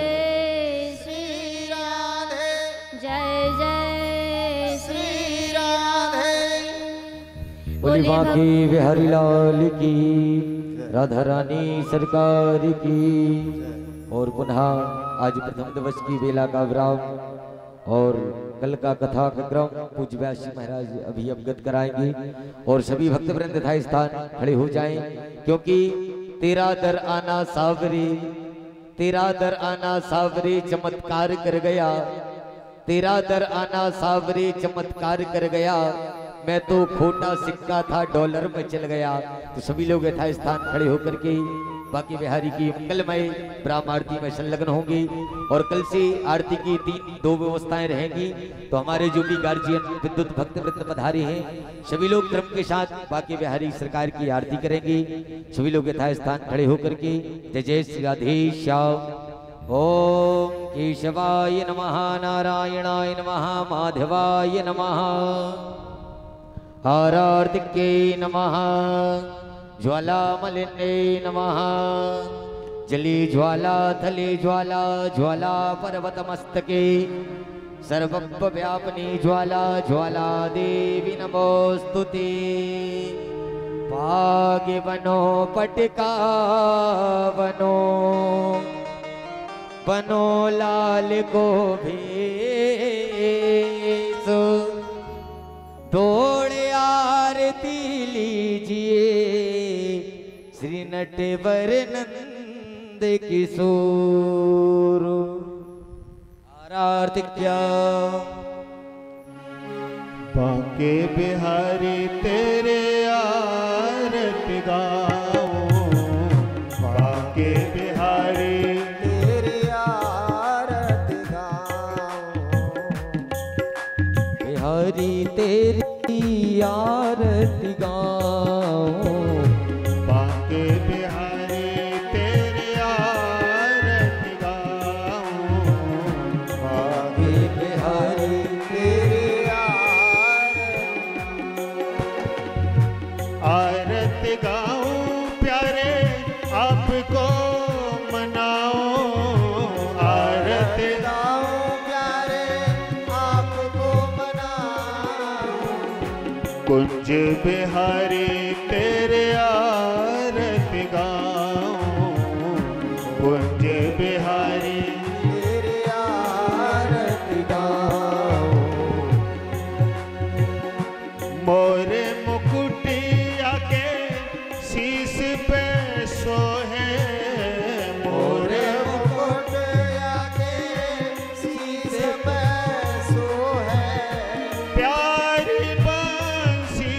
Speaker 3: श्री राधे
Speaker 4: जय जय
Speaker 3: श्री राधे
Speaker 1: बोली बांके बिहारी लाल की, राधा रानी सरकार की। और पुनः आज प्रथम दिवस की बेला का विराम और कल का कथा का क्रम पूज्य व्यासी महाराज अभी अवगत कराएंगे। और सभी भक्त वृंद तथा स्थान खड़े हो जाएं, क्योंकि तेरा दर आना सावरे, तेरा दर आना सावरे चमत्कार कर गया, तेरा दर आना सावरे चमत्कार कर गया, मैं तो खोटा सिक्का था डॉलर में चल गया। तो सभी लोग यथा स्थान खड़े होकर के बांके बिहारी की मंगलमय ब्राह्म आरती में संलग्न होंगे। और कल से आरती की दो व्यवस्थाएं रहेंगी। तो हमारे जो भी गार्जियन विद्युत भक्त वृंद पधारे हैं, सभी लोग क्रम के साथ बांके बिहारी सरकार की आरती करेंगे। सभी लोग यथा स्थान खड़े होकर के जय जय श्री राधे श्याम। ओम केशवाय नमः, नारायणाय नमः, माधवाय नमः, आरार्तिके नमः, ज्वालामलिने नमः, जले ज्वाला थले ज्वाला, ज्वाला पर्वतमस्तके, सर्वव्यापिनी ज्वाला, ज्वाला देवी नमोस्तुते। पागे बनो पटका बनो, बनो लाल को भेष, दौड़े आरती लीजिए श्री नटवर नंद किशोर। आरती क्या
Speaker 3: बांके बिहारी तेरे आरती गाऊं, बांके बिहारी तेरे आरती गाऊं,
Speaker 1: बिहारी तेरी आरती गाऊं,
Speaker 3: बांके बिहारी तेरे आरती गाऊं,
Speaker 1: बांके बिहारी
Speaker 3: तेरे आरती गाऊं, प्यारे आपको मनाऊं, आरती गाऊं, प्यारे आपको मनाऊं, कुंज बिहारी तेरे आरती गाऊं, कुंज बिहारी तेरे आरती गाऊं, मोरे मुकुटिया के शीश पे सोहे, मोरे मुकुटिया के शीश पे सोहे, प्यारी बंसी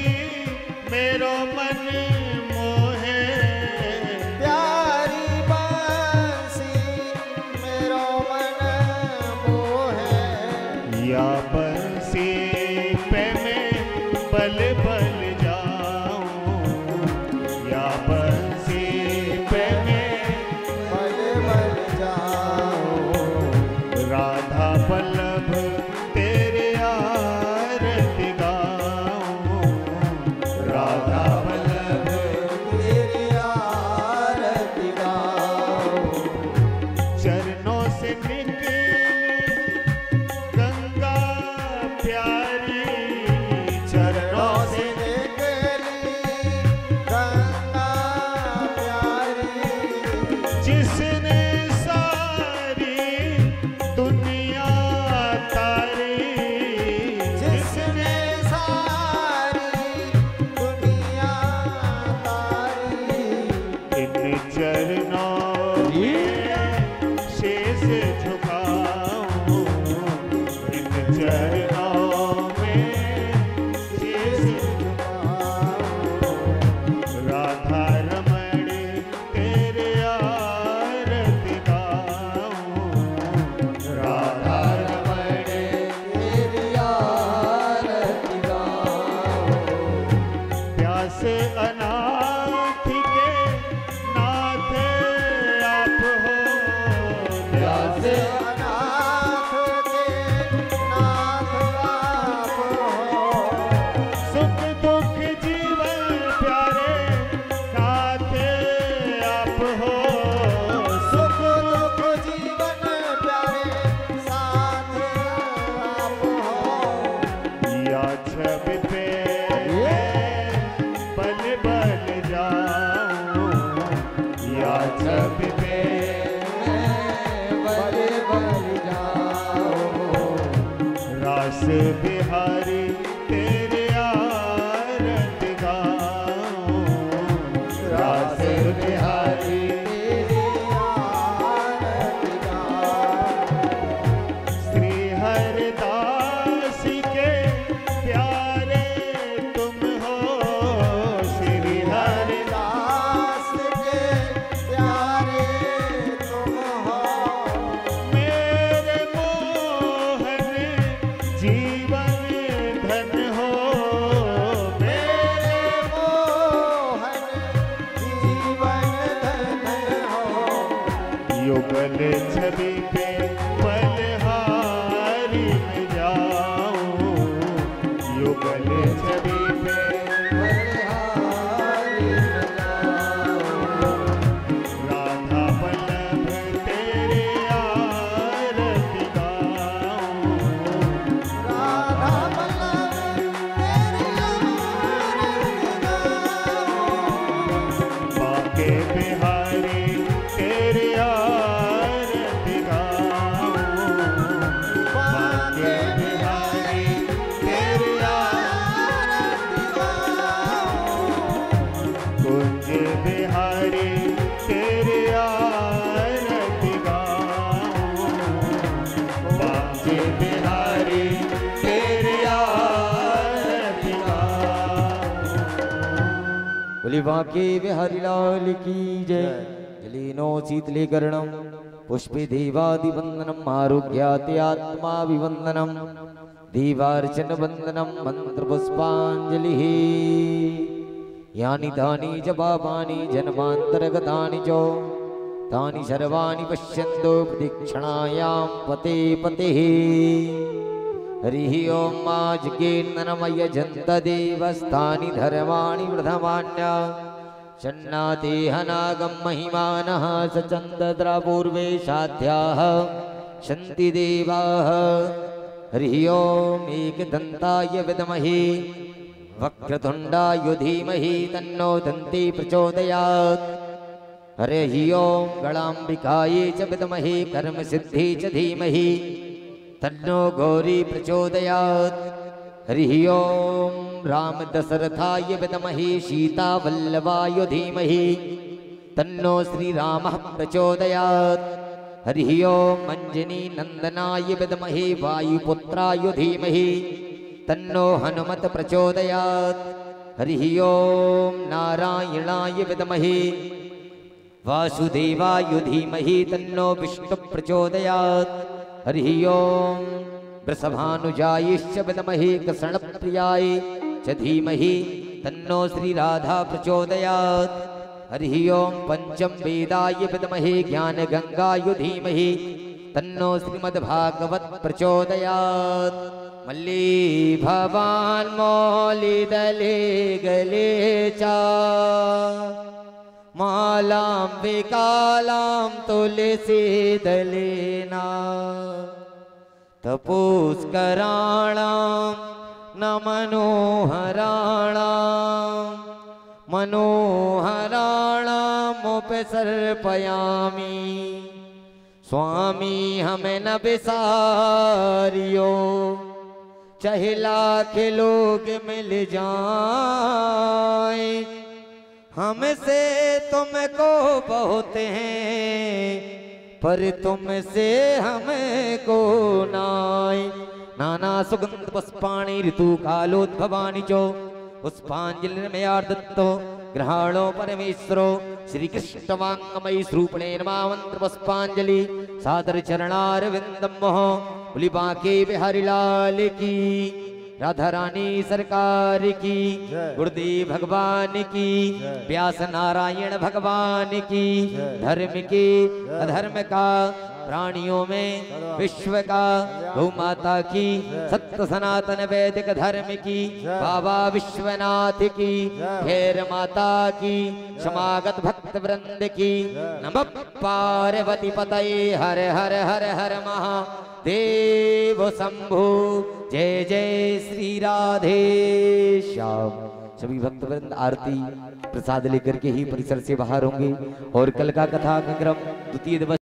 Speaker 3: सब पे
Speaker 1: बल बल जाओ।
Speaker 3: रास बिहारी तेरे आरत गाऊं, रास बिहारी
Speaker 1: तेरे आरत गाऊं।
Speaker 3: श्री हरदास के प्यारे तुम हो, श्री हरदास के प्यारे तुम हो। मेरे मोहन जीवन धन हो, मेरे मोहन जीवन धन हो। युगल छवि पे बलहारी में जाऊं, युगल छवि पे
Speaker 1: बलिहारी में जाओ।
Speaker 3: राधा वल्लभ तेरे आरती गाऊं,
Speaker 1: राधा वल्लभ तेरे आरत गाऊं।
Speaker 3: बाके बिहारी तेरे आरती गाऊं, बाके बिहारी तेरे आरती गाऊं। कुंज बिहारी तेरे आरती गाऊं, बाके बिहारी तेरे आरती गाऊं।
Speaker 1: बोली बांके बिहारी लाल की जय। जलीनो शीतले कर्णम पुष्पे देवादिवंदनम आरोग्याते आत्माभिवंदनम दीवार्चन वंदनम मंत्र पुष्पांजलि। यानि तानि च पापानि जन्मान्तरगतानि च तानि सर्वाणि पश्यन्तो प्रदक्षिणायां पते पतेः। हरिः ओम माजकीर्तनमय जन्त देवस्थानि धर्माणि प्रथमान्या षण्णाते हनागम महिमानः सचन्दद्रा पूर्वे साध्याः सन्ति देवाः। हरिः ओम एकदन्ताय विद्महे वक्रतुण्डाय धीमहि तन्नो दन्ती प्रचोदयात्। हरिः ओम गणाम्बिकाय च विद्महे कर्मसिद्धि च धीमहि तन्नो गौरी प्रचोदयात्। हरिः ओम राम दशरथाय विद्महे सीता वल्लभाय धीमहि तन्नो श्रीरामः प्रचोदयात्। हरिः ओम अंजनी नंदनाय विद्महे वायुपुत्राय धीमहि तन्नो हनुमत प्रचोदयात्। हरिः ओम नारायणाय विद्महे वासुदेवाय धीमहि तन्नो विष्णु प्रचोदयात्। हरिः ओम वृषभानुजायश्च विद्महे कृष्णप्रियाय च धीमहि तन्नो श्रीराधा प्रचोदयात्। हरिः ओम पंचम वेदाय विद्महे ज्ञानगंगाय धीमहि तन्नो श्रीमद्भागवत प्रचोदयात्। मल्ली भवान् मौलिदले गले चा मालां विकालां तुलसी दलेना तपोस्कराणां न मनोहराणामुपसर्पयामि। स्वामी हमें न बिसारियो चाहे लाख लोग मिल जाए, हमसे तुमको बहुत हैं पर तुमसे हमको नाय। नाना सुगंध पुष्पाणि ऋतु कालोद्भवानि चो पुष्पांजलिर्मयार्दत्तो ग्रहाणो परमेश्वरो श्री कृष्ण वांगमयी स्वरूपणे नमः मंत्र पुष्पांजलि सादर चरणारविंदम मोह। बोली बांके बिहारी लाल की, राधा रानी सरकार की, गुरुदेव भगवान की, व्यास नारायण भगवान की। धर्म के अधर्म का प्राणियों में विश्व का गौ माता की, सत्य सनातन वैदिक धर्म की, बाबा विश्वनाथ की, खैर माता की, समागत भक्त वृंद की। नमः पार्वती पतये हर हर हर हर महादेव शंभु। जय जय श्री राधे श्याम सभी भक्तवृंद आरती प्रसाद लेकर के ही परिसर से बाहर होंगे और कल का कथा क्रम द्वितीय दिवस